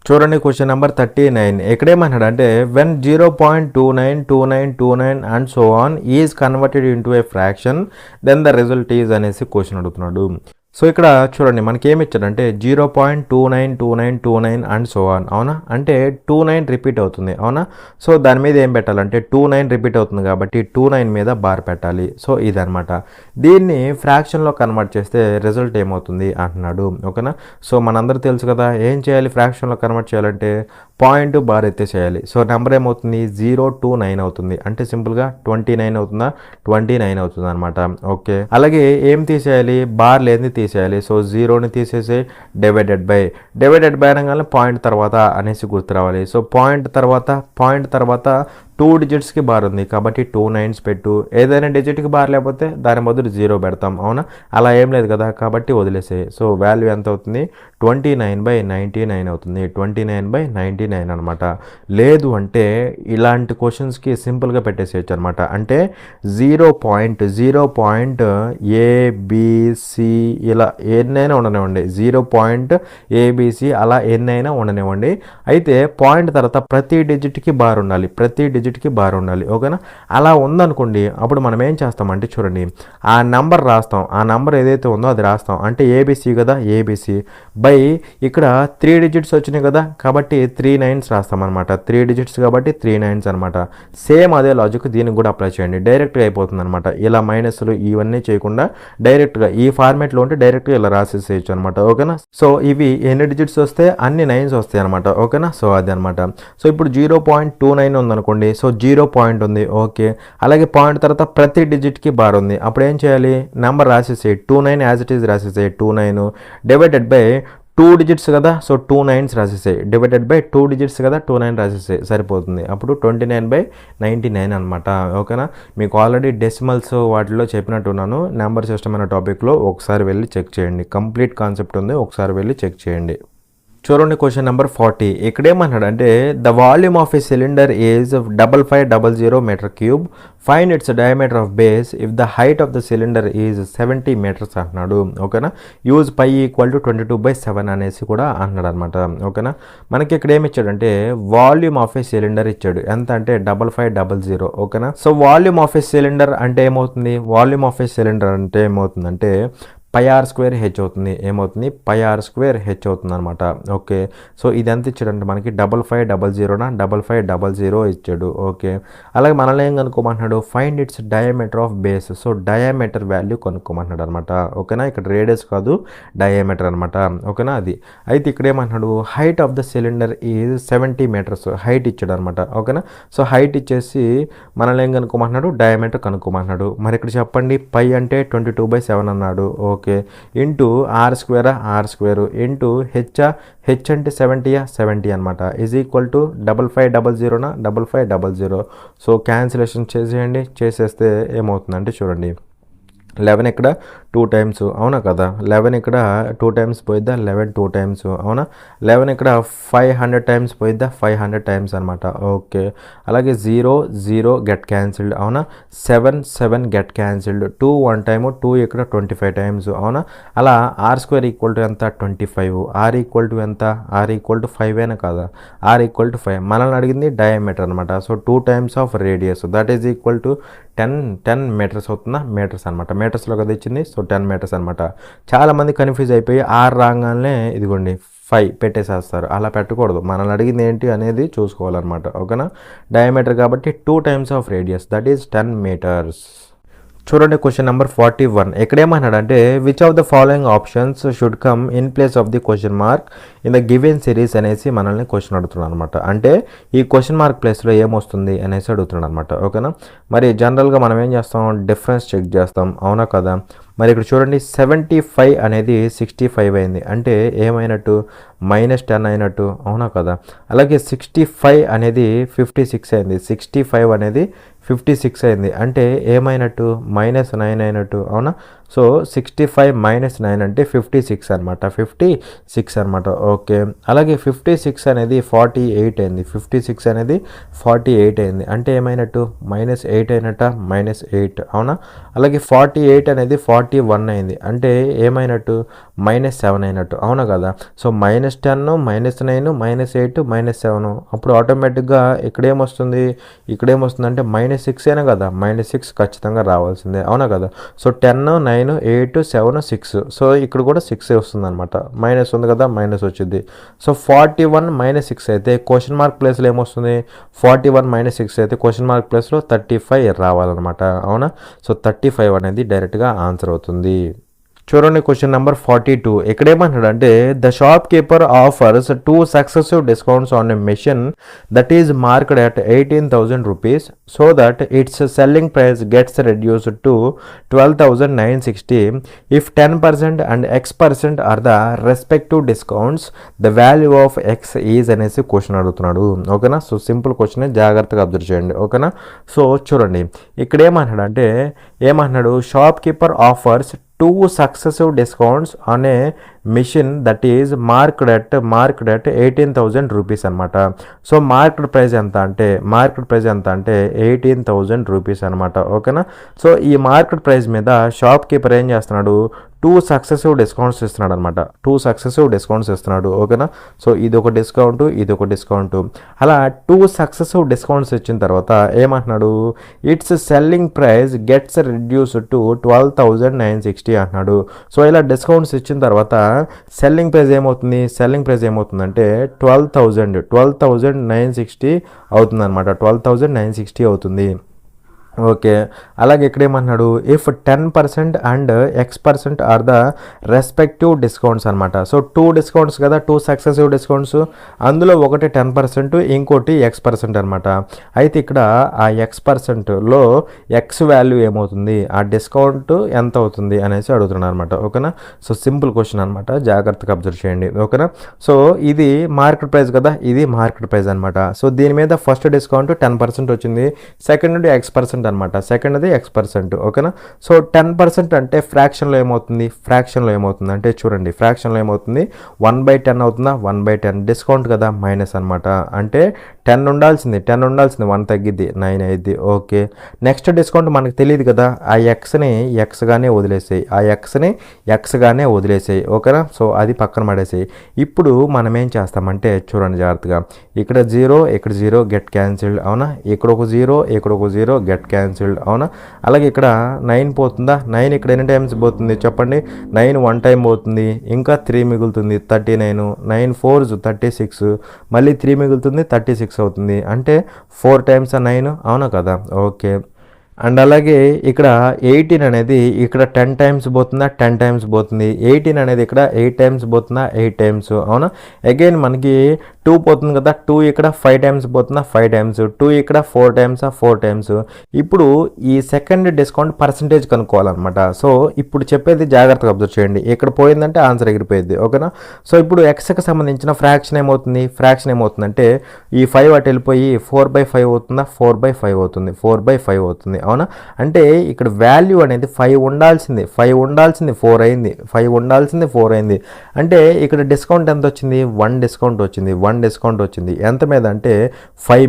చూడండి క్వశ్చన్ నెంబర్ 39. ఎక్కడేమన్నాడు అంటే when 0.292929 and so on is converted into a fraction then the result is అనేసి క్వశ్చన్ అడుగుతున్నాడు. సో ఇక్కడ చూడండి మనకి ఏమి ఇచ్చాడంటే 0.292929 అండ్ సో ఆన్, అవునా? అంటే 29 రిపీట్ అవుతుంది, అవునా? సో దాని మీద ఏం పెట్టాలంటే 29 రిపీట్ అవుతుంది కాబట్టి 29 మీద బార్ పెట్టాలి. సో ఇదనమాట. దీన్ని ఫ్రాక్షన్లో కన్వర్ట్ చేస్తే రిజల్ట్ ఏమవుతుంది అంటున్నాడు. ఓకేనా? సో మనందరూ తెలుసు కదా, ఏం చేయాలి? ఫ్రాక్షన్లో కన్వర్ట్ చేయాలంటే పాయింట్ బార్ ఎత్తేసేయాలి. సో నెంబర్ ఏమవుతుంది? 0 to 9 అవుతుంది. అంటే సింపుల్గా 29 అవుతుందా? 29 అవుతుంది అనమాట. ఓకే, అలాగే ఏం తీసేయాలి? బార్ లేని తీసేయాలి. సో 0ని తీసేసి డివైడెడ్ బై అనగానే పాయింట్ తర్వాత అనేసి గుర్తు రావాలి. సో పాయింట్ తర్వాత 2 డిజిట్స్కి బార్ ఉంది కాబట్టి 2 9s పెట్టు. ఏదైనా డిజిట్కి బార్ లేకపోతే దాని బదులు 0 పెడతాం, అవునా? అలా ఏం లేదు కదా కాబట్టి వదిలేసే. సో వాల్యూ ఎంత అవుతుంది? 29/99 అవుతుంది. 29/99 అనమాట. లేదు అంటే ఇలాంటి క్వశ్చన్స్కి సింపుల్గా పెట్టేసేయచ్చు అనమాట. అంటే 0.ABC ఇలా ఎన్నైనా ఉండనివ్వండి, 0.ABC అలా ఎన్నైనా ఉండనివ్వండి. అయితే పాయింట్ తర్వాత ప్రతి డిజిట్కి బార్ ఉండాలి. ఓకేనా? అలా ఉందనుకోండి, అప్పుడు మనం ఏం చేస్తామంటే చూడండి, ఆ నెంబర్ రాస్తాం. ఆ నెంబర్ ఏదైతే ఉందో అది రాస్తాం. అంటే ఏబీసీ కదా, ఏబీసీ బై ఇక్కడ 3 డిజిట్స్ వచ్చినాయి కదా కాబట్టి 3 9s రాస్తాం అనమాట. 3 డిజిట్స్ కాబట్టి 3 9s అనమాట. సేమ్ అదే లాజిక్ దీనికి కూడా అప్లై చేయండి. డైరెక్ట్గా అయిపోతుంది అనమాట. ఇలా మైనస్లు ఇవన్నీ చేయకుండా డైరెక్ట్గా ఈ ఫార్మేట్లో ఉంటే డైరెక్ట్గా ఇలా రాసేసేయచ్చు అనమాట. ఓకేనా? సో ఇవి ఎన్ని డిజిట్స్ వస్తే అన్ని 9s వస్తాయి అనమాట. ఓకేనా? సో అది అనమాట. సో ఇప్పుడు 0.29 ఉందనుకోండి. సో 0 పాయింట్ ఉంది, ఓకే. అలాగే పాయింట్ తర్వాత ప్రతి డిజిట్కి బార్ ఉంది. అప్పుడు ఏం చేయాలి? నెంబర్ రాసేసేయి. 29 యాజ్ ఇట్ ఈజ్ రాసేసేయి. 29 డివైడెడ్ బై 2 డిజిట్స్ కదా, సో 2 9s రాసేసాయి. డివైడెడ్ బై 2 డిజిట్స్ కదా, 2 9 రాసేసాయి, సరిపోతుంది. అప్పుడు 29/99 అనమాట. ఓకేనా? మీకు ఆల్రెడీ డెసిమల్స్ వాటిలో చెప్పినట్టున్నాను. నెంబర్ సిస్టమ్ అనే టాపిక్లో ఒకసారి వెళ్ళి చెక్ చేయండి. కంప్లీట్ కాన్సెప్ట్ ఉంది, ఒకసారి వెళ్ళి చెక్ చేయండి. చూడండి క్వశ్చన్ నెంబర్ 40. ఇక్కడేమన్నాడు అంటే the volume of a cylinder is 5500 metre cube, find its diameter of base if the height of the cylinder is 70 metres అంటున్నాడు. ఓకేనా, యూజ్ π ఈక్వల్ టు 22/7 అనేసి కూడా అంటున్నాడు అనమాట. ఓకేనా, మనకి ఇక్కడ ఏమి ఇచ్చాడంటే వాల్యూమ్ ఆఫ్ ఏ సిలిండర్ ఇచ్చాడు. ఎంత అంటే 5500. ఓకేనా, so volume of A cylinder అంటే ఏమవుతుంది, వాల్యూమ్ ఆఫ్ ఏ సిలిండర్ అంటే ఏమవుతుందంటే πr² h అవుతుంది. ఏమవుతుంది, πr² h అవుతుంది అనమాట. ఓకే, సో ఇది ఎంత ఇచ్చాడంటే మనకి 5500 5500 ఇచ్చాడు. ఓకే, అలాగే మనల్ని ఏం కనుక్కోమంటున్నాడు, find its diameter of base. So diameter value కనుక్కోమంటున్నాడు అనమాట. ఓకేనా, ఇక్కడ రేడియస్ కాదు డయామీటర్ అనమాట. ఓకేనా, అది అయితే ఇక్కడ ఏమంటున్నాడు height of the cylinder is 70 metres height ఇచ్చాడు అనమాట. ఓకేనా, సో హైట్ ఇచ్చేసి మనల్ని ఏం కనుక్కోమంటున్నాడు, డయామీటర్ కనుక్కోమంటున్నాడు. మరి ఇక్కడ చెప్పండి π అంటే 22/7 అన్నాడు. Okay, into r² into H అంటే 70 అనమాట is equal to 5500 5500. So cancellation చేసేయండి. చేసేస్తే ఏమవుతుందంటే చూడండి 11 ఇక్కడ 2 టైమ్స్, అవునా కదా, 11 ఇక్కడ 2 టైమ్స్ పోయిద్దా, 11 2 టైమ్స్, అవునా, 11 ఇక్కడ 500 టైమ్స్ పోయిద్దా, 500 టైమ్స్ అనమాట. ఓకే, అలాగే 0 0 గెట్ క్యాన్సిల్డ్, అవునా, 7 7 గెట్ క్యాన్సిల్డ్, 2 1 టైమ్, 2 ఇక్కడ 25 టైమ్స్, అవునా, అలా r² ఈక్వల్ టు ఎంత 25, r ఈక్వల్ టు ఎంత, r ఈక్వల్ టు 5 అయినా కదా, r ఈక్వల్ టు 5. మనల్ని అడిగింది డయామీటర్ అనమాట. So 2 times of radius that is equal to 10 metres అవుతుందా, మీటర్స్ అనమాట. మీటర్స్లో కదా ఇచ్చింది, సో 10 మీటర్స్ అనమాట. చాలామంది కన్ఫ్యూజ్ అయిపోయి ఆర్ రాగానే ఇదిగోండి 5 పెట్టేసేస్తారు. అలా పెట్టకూడదు, మనల్ని అడిగింది ఏంటి అనేది చూసుకోవాలన్నమాట. ఓకేనా, డయామీటర్ కాబట్టి 2 times of radius that is 10 metres. చూడండి క్వశ్చన్ నెంబర్ 41. ఎక్కడేమన్నాడంటే which of the following options should come in place of the question mark in the given series అనేసి మనల్ని క్వశ్చన్ అడుగుతున్నాడు అనమాట. అంటే ఈ క్వశ్చన్ మార్క్ ప్లేస్లో ఏమొస్తుంది అనేసి అడుగుతున్నాడు అనమాట. ఓకేనా, మరి జనరల్గా మనం ఏం చేస్తాం, డిఫరెన్స్ చెక్ చేస్తాం, అవునా కదా. మరి ఇక్కడ చూడండి 75 అనేది 65 అయింది అంటే ఏమైనట్టు, -10 అయినట్టు, అవునా కదా. అలాగే 65 అనేది 56 అయింది, 65 అనేది 56 అయింది అంటే ఏమైనట్టు, -9 అయినట్టు, అవునా. సో 65 - 9 అంటే 56 అనమాట, 56 అనమాట. ఓకే, అలాగే 56 అనేది 48 అయింది, 56 అనేది 48 అయింది అంటే ఏమైనట్టు, -8 అయినట్ట, -8, అవునా. అలాగే 48 అనేది 41 అయింది అంటే ఏమైనట్టు, -7 అయినట్టు, అవునా కదా. సో -10 -9 -8 -7 అప్పుడు ఆటోమేటిక్గా ఇక్కడేమొస్తుంది, ఇక్కడేమొస్తుంది అంటే -6 అయినా కదా, -6 ఖచ్చితంగా రావాల్సిందే, అవునా కదా. సో 10 9 8 7 6, సో ఇక్కడ కూడా 6 వస్తుంది అనమాట, మైనస్ ఉంది కదా, మైనస్ వచ్చింది. సో 41 - 6 అయితే క్వశ్చన్ మార్క్ ప్లేస్లో ఏమొస్తుంది, 41 - 6 అయితే క్వశ్చన్ మార్క్ ప్లేస్లో 35 రావాలన్నమాట, అవునా. సో 35 అనేది డైరెక్ట్గా ఆన్సర్ అవుతుంది. చూడండి క్వశ్చన్ నెంబర్ 42. ఇక్కడ ఏమంటాడంటే the shopkeeper offers 2 successive discounts on a machine that is marked at 18,000 rupees so that it's selling price gets reduced to 12,960 if 10% and X% are the respective discounts the value of X is అనేసి question అడుగుతున్నాడు. ఓకేనా, so simple question, జాగ్రత్తగా observe చేయండి. ఓకేనా, so చూడండి ఇక్కడ ఏమంటున్నాడు shopkeeper offers 2 successive discounts on a machine that is marked at 18,000 rupees అనమాట. సో మార్కెట్ ప్రైస్ ఎంత అంటే 18,000 రూపీస్ అనమాట. ఓకేనా, సో ఈ మార్కెట్ ప్రైస్ మీద షాప్ కీపర్ ఏం చేస్తున్నాడు, 2 సక్సెసివ్ డిస్కౌంట్స్ ఇస్తున్నాడు అనమాట, 2 సక్సెసివ్ డిస్కౌంట్స్ ఇస్తున్నాడు. ఓకేనా, సో ఇది ఒక డిస్కౌంట్, ఇది ఒక డిస్కౌంట్, అలా 2 సక్సెసివ్ డిస్కౌంట్స్ ఇచ్చిన తర్వాత ఏమంటున్నాడు, it's selling price gets reduced to 12,960 అంటున్నాడు. సో ఇలా డిస్కౌంట్స్ ఇచ్చిన తర్వాత సెల్లింగ్ ప్రైస్ ఏమవుతుందంటే 12,960 అవుతుంది అనమాట, 12,960 అవుతుంది. ఓకే, అలాగే ఇక్కడ ఏమన్నాడు if 10% and X% are the respective discounts అనమాట. సో 2 డిస్కౌంట్స్ కదా, 2 సక్సెసివ్ డిస్కౌంట్స్, అందులో ఒకటి 10% ఇంకోటి X% అనమాట. అయితే ఇక్కడ ఆ X%లో X వాల్యూ ఏమవుతుంది, ఆ డిస్కౌంట్ ఎంత అవుతుంది అనేసి అడుగుతున్నాను అనమాట. ఓకేనా, సో సింపుల్ క్వశ్చన్ అనమాట, జాగ్రత్తగా అబ్జర్వ్ చేయండి. ఓకేనా, సో ఇది మార్కెట్ ప్రైస్ కదా, ఇది మార్కెట్ ప్రైస్ అనమాట. సో దీని మీద ఫస్ట్ డిస్కౌంట్ 10% వచ్చింది, సెకండ్ X% X% అనమాట, సెకండ్ది X%. ఓకేనా. సో 10% అంటే ఫ్రాక్షన్లో ఏమవుతుంది అంటే చూడండి, ఫ్రాక్షన్లో ఏమవుతుంది, 1/10 అవుతుందా, 1/10 డిస్కౌంట్ కదా, మైనస్ అనమాట. అంటే 10 ఉండాల్సింది 1 తగ్గిద్ది, 9 అయ్యిద్ది. ఓకే, నెక్స్ట్ డిస్కౌంట్ మనకు తెలియదు కదా, ఆ ఎక్స్ని ఎక్స్గానే వదిలేసేయి. ఓకేనా. సో అది పక్కన పడేసేయి. ఇప్పుడు మనం ఏం చేస్తామంటే చూడండి జాగ్రత్తగా, ఇక్కడ 0 గెట్ క్యాన్సిల్డ్, అవునా, ఇక్కడ ఒక 0 గెట్ క్యాన్సిల్డ్, అవునా. అలాగే ఇక్కడ 9 పోతుందా, 9 ఇక్కడ ఎన్ని టైమ్స్ పోతుంది చెప్పండి, 9 1 టైం పోతుంది, ఇంకా 3 మిగులుతుంది 39, 9 4s 36, మళ్ళీ 3 మిగులుతుంది 36 అవుతుంది. అంటే 4 టైమ్స్ 9, అవునా కదా. ఓకే, అండ్ అలాగే ఇక్కడ 18 అనేది ఇక్కడ 10 టైమ్స్ పోతుందా, 10 టైమ్స్ పోతుంది. 18 అనేది ఇక్కడ 8 టైమ్స్ పోతుందా, 8 టైమ్స్, అవునా. అగైన్ మనకి 2 పోతుంది కదా, 2 ఇక్కడ 5 టైమ్స్ పోతుందా, 5 టైమ్స్, 2 ఇక్కడ 4 టైమ్స్, 4 టైమ్స్. ఇప్పుడు ఈ సెకండ్ డిస్కౌంట్ పర్సంటేజ్ కనుక్కోవాలన్నమాట. సో ఇప్పుడు చెప్పేది జాగ్రత్తగా అబ్జర్వ్ చేయండి, ఇక్కడ పోయిందంటే ఆన్సర్ ఎగిరిపోయింది. ఓకేనా. సో ఇప్పుడు ఎక్స్కి సంబంధించిన ఫ్రాక్షన్ ఏమవుతుందంటే ఈ 5 అటు వెళ్ళిపోయి 4/5 అవుతుందా, 4/5 అవుతుంది, 4/5 అవుతుంది, అవునా. అంటే ఇక్కడ వాల్యూ అనేది 5 ఉండాల్సింది 4 అయింది, 5 ఉండాల్సింది 4 అయింది. అంటే ఇక్కడ డిస్కౌంట్ ఎంత వచ్చింది, 1 డిస్కౌంట్ వచ్చింది. ఎంత మీద అంటే 5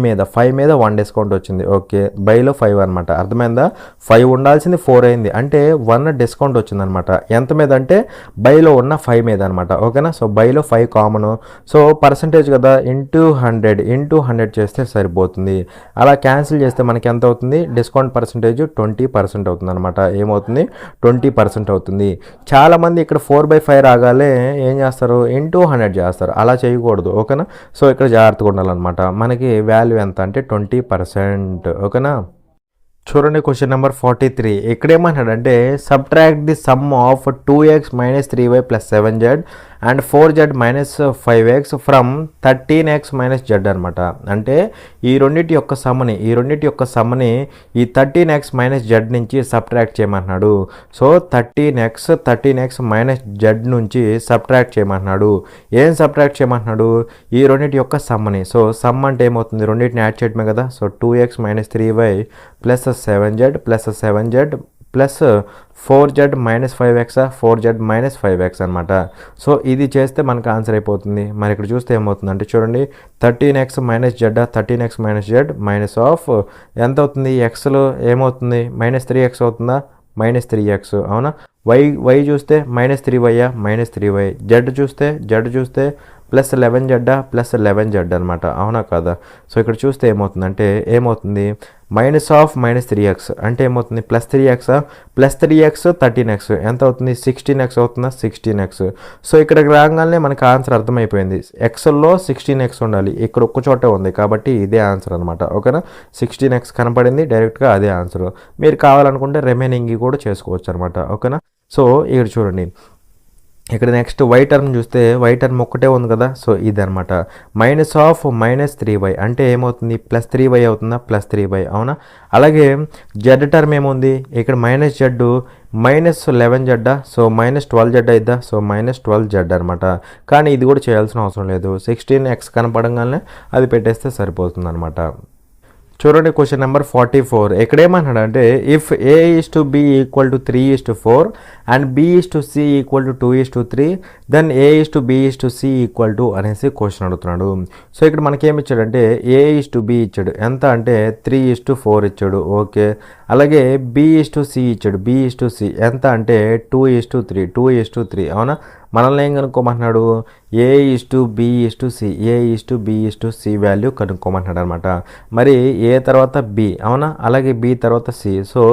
మీద 1 డిస్కౌంట్ వచ్చింది. ఓకే, బైలో 5 అనమాట, అర్థమైందా. 5 ఉండాల్సింది 4 అయింది, అంటే 1 డిస్కౌంట్ వచ్చింది అనమాట. ఎంత మీద అంటే బైలో ఉన్న 5 మీద అనమాట. ఓకేనా. సో బైలో 5 కామన్, సో పర్సంటేజ్ కదా, ఇంటూ 100 చేస్తే సరిపోతుంది. అలా క్యాన్సిల్ చేస్తే మనకి ఎంత అవుతుంది, డిస్కౌంట్ పర్సంటేజ్ 20% అవుతుంది అనమాట. ఏమవుతుంది, 20% అవుతుంది. చాలామంది ఇక్కడ 4/5 రాగానే ఏం చేస్తారు, ఇంటూ 100 చేస్తారు. అలా చేయకూడదు. ఓకేనా. సో ఇక్కడ జాగ్రత్తగా ఉండాలన్నమాట. మనకి వాల్యూ ఎంత అంటే 20%. ఓకేనా. చూడండి క్వశ్చన్ నెంబర్ 43. ఇక్కడ ఏమన్నాడంటే subtract the some of 2x - 3y + 7z and 4z - 5x from 13x - z అనమాట. అంటే ఈ రెండింటి యొక్క సమ్మని ఈ 13x - z నుంచి సబ్ట్రాక్ట్ చేయమంటున్నాడు. సో 13x - z నుంచి సబ్ట్రాక్ట్ చేయమంటున్నాడు. ఏం సబ్ట్రాక్ట్ చేయమంటున్నాడు, ఈ రెండింటి యొక్క సమ్మని. సో సమ్ అంటే ఏమవుతుంది, రెండింటిని యాడ్ చేయడమే కదా. So 2x - 3y + 7z plus 4z - 5x 4z - 5x అనమాట. సో ఇది చేస్తే మనకు ఆన్సర్ అయిపోతుంది. మరి ఇక్కడ చూస్తే ఏమవుతుందంటే చూడండి, 13x - z మైనస్ ఆఫ్ ఎంత అవుతుంది, ఎక్స్లో ఏమవుతుంది, -3x అవుతుందా, -3x, అవునా. వై చూస్తే -3y -3y, జెడ్ చూస్తే +11z అనమాట, అవునా కదా. సో ఇక్కడ చూస్తే ఏమవుతుందంటే -3x అంటే ఏమవుతుంది, +3x 13x ఎంత అవుతుంది, 16x అవుతుందా, 16x. సో ఇక్కడికి రాగానే మనకి ఆన్సర్ అర్థమైపోయింది. ఎక్స్లో 16x ఉండాలి, ఇక్కడ ఒక్క చోటే ఉంది కాబట్టి ఇదే ఆన్సర్ అనమాట. ఓకేనా. 16x కనపడింది, డైరెక్ట్గా అదే ఆన్సర్. మీరు కావాలనుకుంటే రిమైనింగ్ కూడా చేసుకోవచ్చు అనమాట. ఓకేనా. సో ఇక్కడ చూడండి, ఇక్కడ నెక్స్ట్ వై టర్మ్ చూస్తే వై టర్మ్ ఒక్కటే ఉంది కదా. సో ఇదనమాట, -3y అంటే ఏమవుతుంది, +3y అవుతుందా, +3y, అవునా. అలాగే జెడ్ టర్మ్ ఏముంది, ఇక్కడ -z -11z, so -12z అయిద్దా, so -12z అనమాట. కానీ ఇది కూడా చేయాల్సిన అవసరం లేదు, 16x కనపడంగానే అది పెట్టేస్తే సరిపోతుంది అనమాట. చూడండి క్వశ్చన్ నెంబర్ 44. ఇక్కడ ఏమన్నాడంటే if a = b = 3:4 and b = c = 2:3 then a = b = c = అనేసి క్వశ్చన్ అడుగుతున్నాడు. సో ఇక్కడ మనకేమి ఇచ్చాడంటే a = b ఇచ్చాడు, ఎంత అంటే 3:4 ఇచ్చాడు. ఓకే, అలాగే b = c ఇచ్చాడు, b = c ఎంత అంటే 2:3, అవునా. మనల్ని ఏం కనుక్కోమంటున్నాడు, a = b = c వాల్యూ కనుక్కోమంటున్నాడు అనమాట. మరి ఏ తర్వాత b, అవునా, అలాగే b తర్వాత c. సో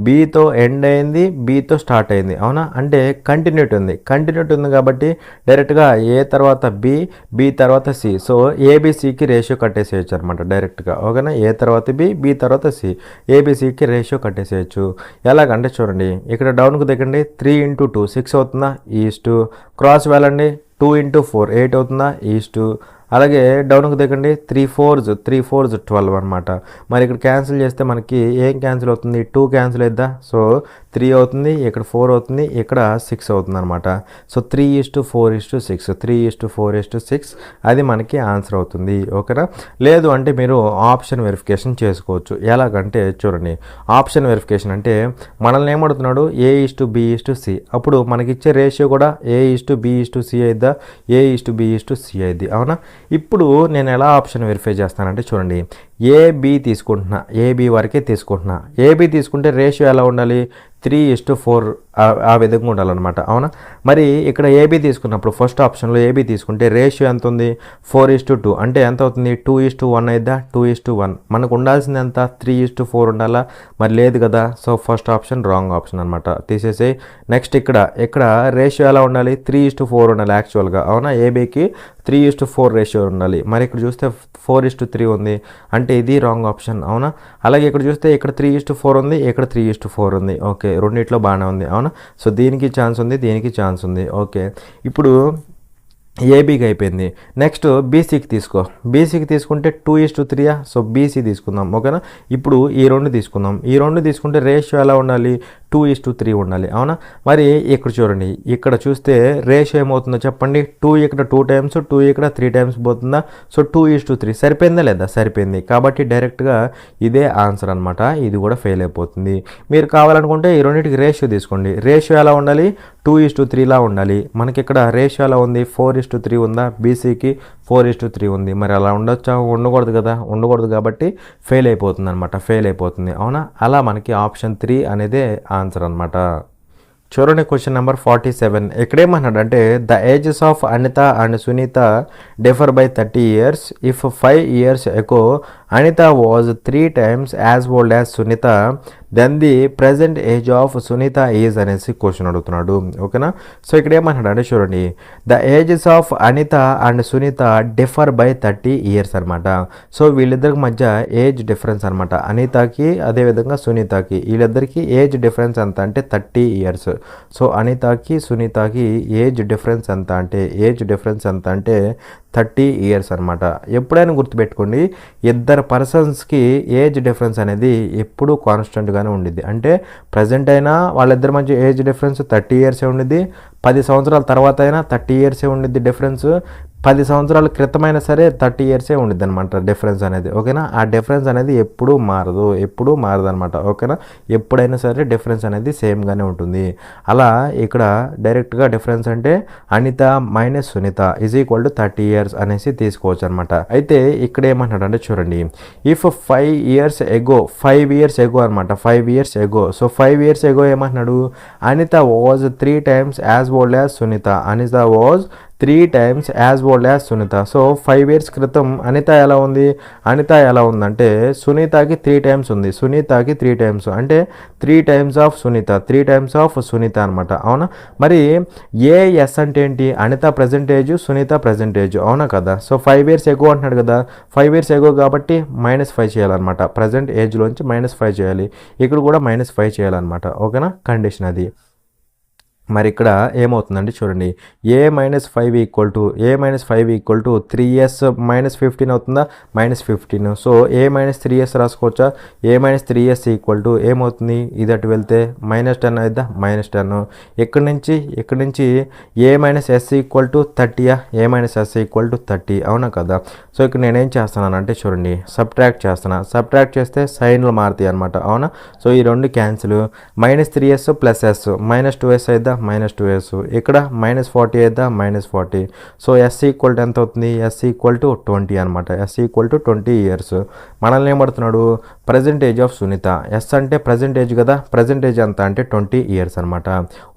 bతో ఎండ్ అయింది, bతో స్టార్ట్ అయింది, అవునా. అంటే కంటిన్యూటీ ఉంది కాబట్టి డైరెక్ట్గా a తర్వాత b తర్వాత c. సో abcకి రేషియో కట్టేసేయచ్చు అనమాట డైరెక్ట్గా. ఓకేనా. a తర్వాత b తర్వాత c, abcకి రేషియో కట్టేసేయచ్చు. ఎలాగంటే చూడండి, ఇక్కడ డౌన్కు దిగండి, 3 × 2 6 అవుతుందా, ఈస్టు క్రాస్ వెళ్ళండి, 2 × 4 8 అవుతుందా, ఈస్టు. అలాగే డౌన్కి దిగండి 3 4s 12 అనమాట. మరి ఇక్కడ క్యాన్సిల్ చేస్తే మనకి ఏం క్యాన్సిల్ అవుతుంది, 2 క్యాన్సిల్ అయిద్దా, సో 3 అవుతుంది, ఇక్కడ 4 అవుతుంది, ఇక్కడ 6 అవుతుంది అనమాట. సో 3:4:6 3:4:6 అది మనకి ఆన్సర్ అవుతుంది. ఓకేనా. లేదు అంటే మీరు ఆప్షన్ వెరిఫికేషన్ చేసుకోవచ్చు. ఎలాగంటే చూడండి, ఆప్షన్ వెరిఫికేషన్ అంటే మనల్ని ఏమడుతున్నాడు A:B:C, అప్పుడు మనకిచ్చే రేషియో కూడా A:B:C అయిద్దా, A:B:C అయిద్ది, అవునా. ఇప్పుడు నేను ఎలా ఆప్షన్ వెరిఫై చేస్తానంటే చూడండి, AB తీసుకుంటున్నా, AB వరకే తీసుకుంటున్నా. AB తీసుకుంటే రేషియో ఎలా ఉండాలి, 3:4 ఆ విధంగా ఉండాలన్నమాట, అవునా. మరి ఇక్కడ AB తీసుకున్నప్పుడు ఫస్ట్ ఆప్షన్లో AB తీసుకుంటే రేషియో ఎంత ఉంది, 4:2 అంటే ఎంత అవుతుంది, 2:1 అయిద్దా, 2:1. మనకు ఉండాల్సింది ఎంత, 3:4 ఉండాలా, మరి లేదు కదా. So first option wrong option అనమాట, తీసేసి నెక్స్ట్ ఇక్కడ రేషియో ఎలా ఉండాలి, 3:4 ఉండాలి యాక్చువల్గా, అవునా. ABకి 3:4 రేషియో ఉండాలి. మరి ఇక్కడ చూస్తే 4:3 ఉంది, అంటే ఇది రాంగ్ ఆప్షన్, అవునా. అలాగే ఇక్కడ చూస్తే ఇక్కడ 3:4 ఉంది, ఇక్కడ 3:4 ఉంది. ఓకే, రెండిట్లో బాగానే ఉంది, అవునా. సో దీనికి ఛాన్స్ ఉంది, దీనికి ఛాన్స్ ఉంది. ఓకే, ఇప్పుడు ఏబీకి అయిపోయింది. నెక్స్ట్ బీసీకి తీసుకో. బీసీకి తీసుకుంటే 2:3, సో బీసీ తీసుకుందాం, ఓకేనా. ఇప్పుడు ఈ రెండు తీసుకుందాం. ఈ రెండు తీసుకుంటే రేషియో ఎలా ఉండాలి, 2:3 ఉండాలి, అవునా. మరి ఇక్కడ చూడండి, ఇక్కడ చూస్తే రేషియో ఏమవుతుందో చెప్పండి, 2 ఇక్కడ 2 టైమ్స్, 2 ఇక్కడ 3 టైమ్స్ పోతుందా, సో 2:3 సరిపోయిందా లేదా, సరిపోయింది. కాబట్టి డైరెక్ట్గా ఇదే ఆన్సర్ అనమాట, ఇది కూడా ఫెయిల్ అయిపోతుంది. మీరు కావాలనుకుంటే ఈ రెండింటికి రేషియో తీసుకోండి. రేషియో ఎలా ఉండాలి, 2:3లా ఉండాలి. మనకి ఇక్కడ రేషియో ఎలా ఉంది, 4:3 ఉందా, బీసీకి 4:3 ఉంది. మరి అలా ఉండొచ్చా, ఉండకూడదు కదా, ఉండకూడదు కాబట్టి ఫెయిల్ అయిపోతుంది అనమాట, ఫెయిల్ అయిపోతుంది, అవునా. అలా మనకి ఆప్షన్ 3 అనేదే ఆన్సర్ అనమాట. చూడండి క్వశ్చన్ నెంబర్ 47. ఇక్కడేమన్నాడు అంటే the ages of Anita and Sunita differ by 30 years. If 5 years ago Anita was 3 times as old as Sunita, then the present age of Sunita is అనేసి క్వశ్చన్ అడుగుతున్నాడు, ఓకేనా. సో ఇక్కడ ఏమన్నాడు అంటే చూడండి, the ages of Anita and Sunita differ by 30 years అనమాట. సో వీళ్ళిద్దరికి మధ్య ఏజ్ డిఫరెన్స్ అనమాట, అనితకి అదేవిధంగా సునీతకి, వీళ్ళిద్దరికి ఏజ్ డిఫరెన్స్ ఎంత అంటే 30 years. సో అనితకి సునీతకి ఏజ్ డిఫరెన్స్ ఎంత అంటే 30 years అనమాట. ఎప్పుడైనా గుర్తుపెట్టుకోండి, ఇద్దరు పర్సన్స్కి ఏజ్ డిఫరెన్స్ అనేది ఎప్పుడూ కాన్స్టెంట్గానే ఉండిద్ది. అంటే ప్రజెంట్ అయినా వాళ్ళిద్దరి మధ్య ఏజ్ డిఫరెన్స్ 30 years ఉండిద్ది, 10 సంవత్సరాల తర్వాత అయినా 30 years ఉండిద్ది డిఫరెన్స్, 10 సంవత్సరాల క్రితమైనా సరే 30 years ఉండిద్ది అనమాట డిఫరెన్స్ అనేది, ఓకేనా. ఆ డిఫరెన్స్ అనేది ఎప్పుడూ మారదు అనమాట, ఓకేనా. ఎప్పుడైనా సరే డిఫరెన్స్ అనేది సేమ్గానే ఉంటుంది. అలా ఇక్కడ డైరెక్ట్గా డిఫరెన్స్ అంటే Anita minus Sunita is equal to 30 years అనేసి తీసుకోవచ్చు అనమాట. అయితే ఇక్కడ ఏమంటాడు అంటే చూడండి, ఇఫ్ 5 years ago అనమాట, 5 years ago. So 5 years ago ఏమంటున్నాడు, Anita was 3 times as old as Sunita, Anita was 3 times as old as Sunita. So 5 years క్రితం అనిత ఎలా ఉందంటే సునీతకి 3 times ఉంది, సునీతకి 3 times అంటే 3 times ఆఫ్ సునీత అనమాట, అవునా. మరి ఏఎస్ అంటే ఏంటి, Anita present age, Sunita present age, అవునా కదా. సో 5 years ago అంటున్నాడు కదా, 5 years ago కాబట్టి -5 చేయాలన్నమాట, ప్రజెంట్ ఏజ్లోంచి -5 చేయాలి, ఇక్కడ కూడా -5 చేయాలన్నమాట, ఓకేనా. కండిషన్ అది. మరి ఇక్కడ ఏమవుతుందంటే చూడండి, A-5 ఈక్వల్ టు 3s -15 అవుతుందా, -15. So A-3s రాసుకోవచ్చా, A-3s equal to ఏమవుతుంది, ఇది అటు వెళ్తే -10 అయిద్దా, -10. ఇక్కడి నుంచి A-s equal to 30, A-s equal to 30, అవునా కదా. సో ఇక్కడ నేనేం చేస్తున్నానంటే చూడండి, సబ్ట్రాక్ట్ చేస్తే సైన్లు మారుతాయి అనమాట, అవునా. సో ఈ రెండు cancel, -3s plus s, -2s అయిద్దా, -2s, ఇక్కడ -40 అయిద్దా, -40. సో s ఈక్వల్ టు ఎంత అవుతుంది, s ఈక్వల్ టు 20 అనమాట, s ఈక్వల్ టు 20 years. మనల్ని ఏమడుతున్నాడు, present age of Sunita, s అంటే ప్రజెంట్ ఏజ్ కదా, ప్రజెంట్ ఏజ్ ఎంత అంటే 20 years అనమాట.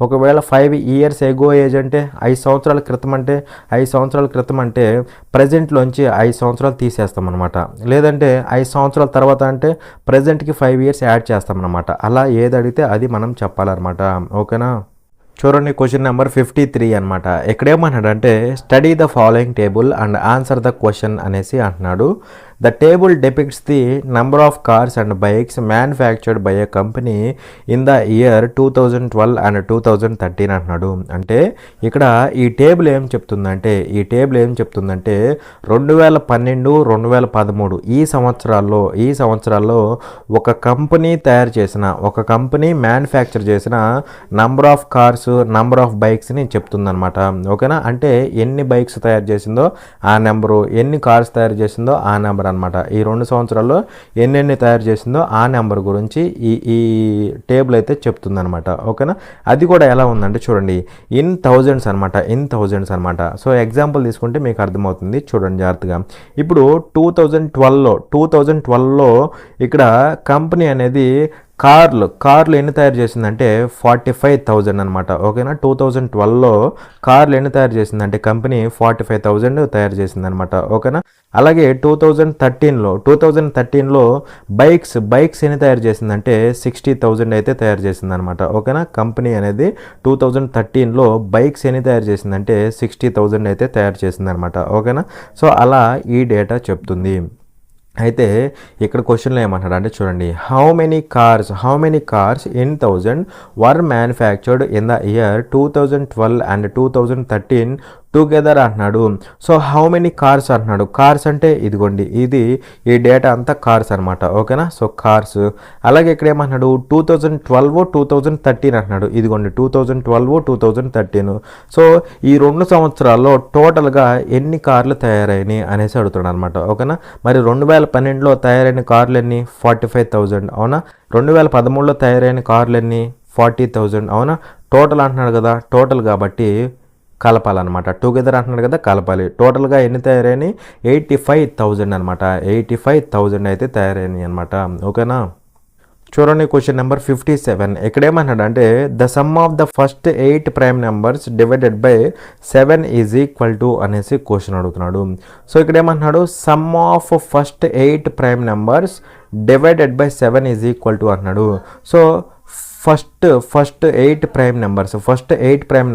ఒకవేళ 5 years ఎగో ఏజ్ అంటే 5 సంవత్సరాల క్రితం అంటే ప్రజెంట్లోంచి 5 సంవత్సరాలు తీసేస్తాం అనమాట, లేదంటే 5 సంవత్సరాల తర్వాత అంటే ప్రజెంట్కి 5 years యాడ్ చేస్తామన్నమాట. అలా ఏది అడిగితే అది మనం చెప్పాలన్నమాట, ఓకేనా. చూడండి క్వశ్చన్ నెంబర్ 53 అనమాట. ఎక్కడేమన్నాడు అంటే study the following table and answer the question అనేసి అంటున్నాడు. The table depicts the number of cars and bikes manufactured by a company in the year 2012 and 2013 అంటున్నాడు. అంటే ఇక్కడ ఈ టేబుల్ ఏం చెప్తుందంటే 2012, 2013 ఈ సంవత్సరాల్లో ఒక కంపెనీ మ్యానుఫ్యాక్చర్ చేసిన number of cars, number of బైక్స్ని చెప్తుందనమాట. ఓకేనా, అంటే ఎన్ని బైక్స్ తయారు చేసిందో ఆ నెంబరు, ఎన్ని కార్స్ తయారు చేసిందో ఆ నెంబర్ అనమాట. ఈ 2 సంవత్సరాల్లో ఎన్నెన్ని తయారు చేసిందో ఆ నెంబర్ గురించి ఈ టేబుల్ అయితే చెప్తుందనమాట. ఓకేనా, అది కూడా ఎలా ఉందంటే చూడండి, ఇన్ థౌజండ్స్ అనమాట. సో ఎగ్జాంపుల్ తీసుకుంటే మీకు అర్థమవుతుంది, చూడండి జాగ్రత్తగా. ఇప్పుడు 2012లో ఇక్కడ కంపెనీ అనేది కార్లు ఎన్ని తయారు చేసిందంటే 45,000 అనమాట. ఓకేనా, 2012లో కార్లు ఎన్ని తయారు చేసిందంటే కంపెనీ 45,000 తయారు చేసిందనమాట. ఓకేనా, అలాగే 2013లో బైక్స్ ఎన్ని తయారు చేసిందంటే 60,000 అయితే తయారు చేసిందనమాట. ఓకేనా, కంపెనీ అనేది 2013లో బైక్స్ ఎన్ని తయారు చేసిందంటే 60,000 అయితే తయారు చేసిందనమాట. ఓకేనా, సో అలా ఈ డేటా చెప్తుంది. అయితే ఇక్కడ క్వశ్చన్లో ఏమంటాడు అంటే చూడండి, how many cars in 1000 were manufactured in the year 2012 and 2013 together అంటున్నాడు. సో హౌ మెనీ కార్స్ అంటున్నాడు. కార్స్ అంటే ఇదిగోండి, ఈ డేటా అంతా కార్స్ అనమాట. ఓకేనా, సో కార్స్. అలాగే ఇక్కడ ఏమంటున్నాడు 2012, 2013 అంటున్నాడు. ఇదిగోండి 2012, 2013. సో ఈ 2 సంవత్సరాల్లో టోటల్గా ఎన్ని కార్లు తయారైనాయి అనేసి అడుగుతున్నాడు అనమాట. ఓకేనా, మరి 2012లో తయారైన కార్లు ఎన్ని? 45,000. అవునా, 2013లో తయారైన కార్లు ఎన్ని? 40,000. అవునా, టోటల్ అంటున్నాడు కదా, టోటల్ కాబట్టి కలపాలన్నమాట. టుగెదర్ అంటున్నాడు కదా, కలపాలి. టోటల్గా ఎన్ని తయారైనాయి? 85,000 అనమాట. 85,000 అయితే తయారైనాయి అనమాట. ఓకేనా, చూడండి క్వశ్చన్ నెంబర్ 57. ఇక్కడ ఏమన్నాడు అంటే the sum of the first 8 prime numbers divided by 7 is equal to అనేసి క్వశ్చన్ అడుగుతున్నాడు. సో ఇక్కడ ఏమంటున్నాడు, some of first 8 prime numbers divided by 7 is equal to అంటున్నాడు. సో ఫస్ట్ 8 ప్రైమ్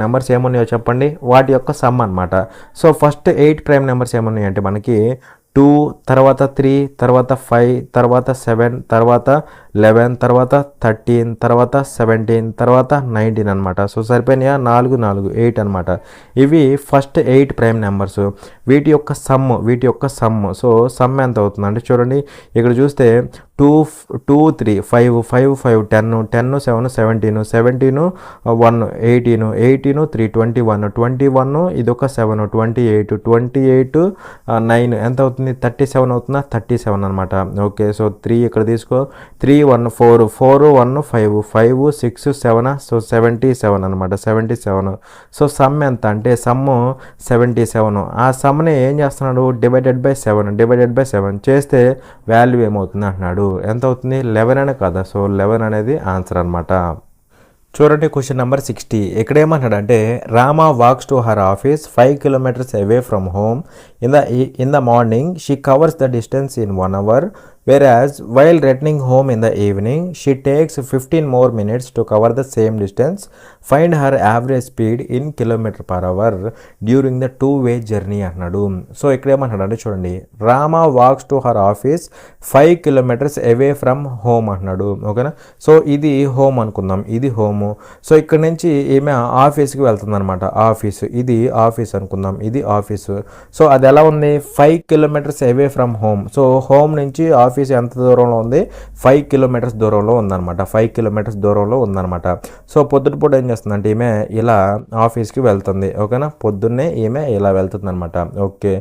నెంబర్స్ ఏమున్నాయో చెప్పండి, వాటి యొక్క సమ్ అనమాట. సో ఫస్ట్ 8 ప్రైమ్ నెంబర్స్ ఏమున్నాయి అంటే మనకి 2, తర్వాత 3, తర్వాత 5, తర్వాత 7, తర్వాత 11, తర్వాత 13, తర్వాత 17, తర్వాత 19 అనమాట. సో సరిపోయినాయా? 4, 8 అనమాట. ఇవి ఫస్ట్ 8 ప్రైమ్ నెంబర్స్. వీటి యొక్క సమ్. సో సమ్ ఎంత అవుతుంది అంటే చూడండి, ఇక్కడ చూస్తే 2, 3, 5, 10, 7, 17, 1, 18, 3, 21, ఇదొక 7, 28, 9 ఎంత అవుతుంది? 37 అవుతుందా? 37 అనమాట. ఓకే, సో 3 ఇక్కడ తీసుకో, 3, 1, 4, 1, 5, 6, 7, సో 77 అనమాట. 77. సో సమ్ ఎంత అంటే సమ్ 77. ఆ సమ్ని ఏం చేస్తున్నాడు? డివైడెడ్ బై 7 చేస్తే వాల్యూ ఏమవుతుంది అంటున్నాడు. ఎంత అవుతుంది? 11 అనే కదా. సో 11 అనేది ఆన్సర్ అనమాట. చూడండి క్వశ్చన్ నెంబర్ 60. ఇక్కడ ఏమంటాడు అంటే Rama walks to her office 5 kilometers away from home in the morning. She covers the distance in 1 hour, whereas while returning home in the evening she takes 15 more minutes to cover the same distance. Find her average speed in km/h during the 2-way journey అన్నాడు. So ఇక్కడ ఏమంటాడు అంటే చూడండి, Rama walks to her office 5 kilometers away from home అన్నాడు. ఓకేనా, so ఇది home అనుకుందాం, ఇది హోమ్. సో ఇక్కడ నుంచి ఈమె ఆఫీస్కి వెళ్తుంది అనమాట. ఇది ఆఫీస్ అనుకుందాం, ఇది ఆఫీసు. సో అది ఎలా ఉంది? 5 kilometers away from home. So home నుంచి ఆఫీస్ ఎంత దూరంలో ఉంది? 5 kilometers దూరంలో ఉందన్నమాట. 5 kilometers దూరంలో ఉందన్నమాట. సో పొద్దుటిపూట ఏం చేస్తుందంటే ఈమె ఇలా ఆఫీస్కి వెళ్తుంది. ఓకేనా, పొద్దున్నే ఈమె ఇలా వెళ్తుంది అనమాట. ఓకే,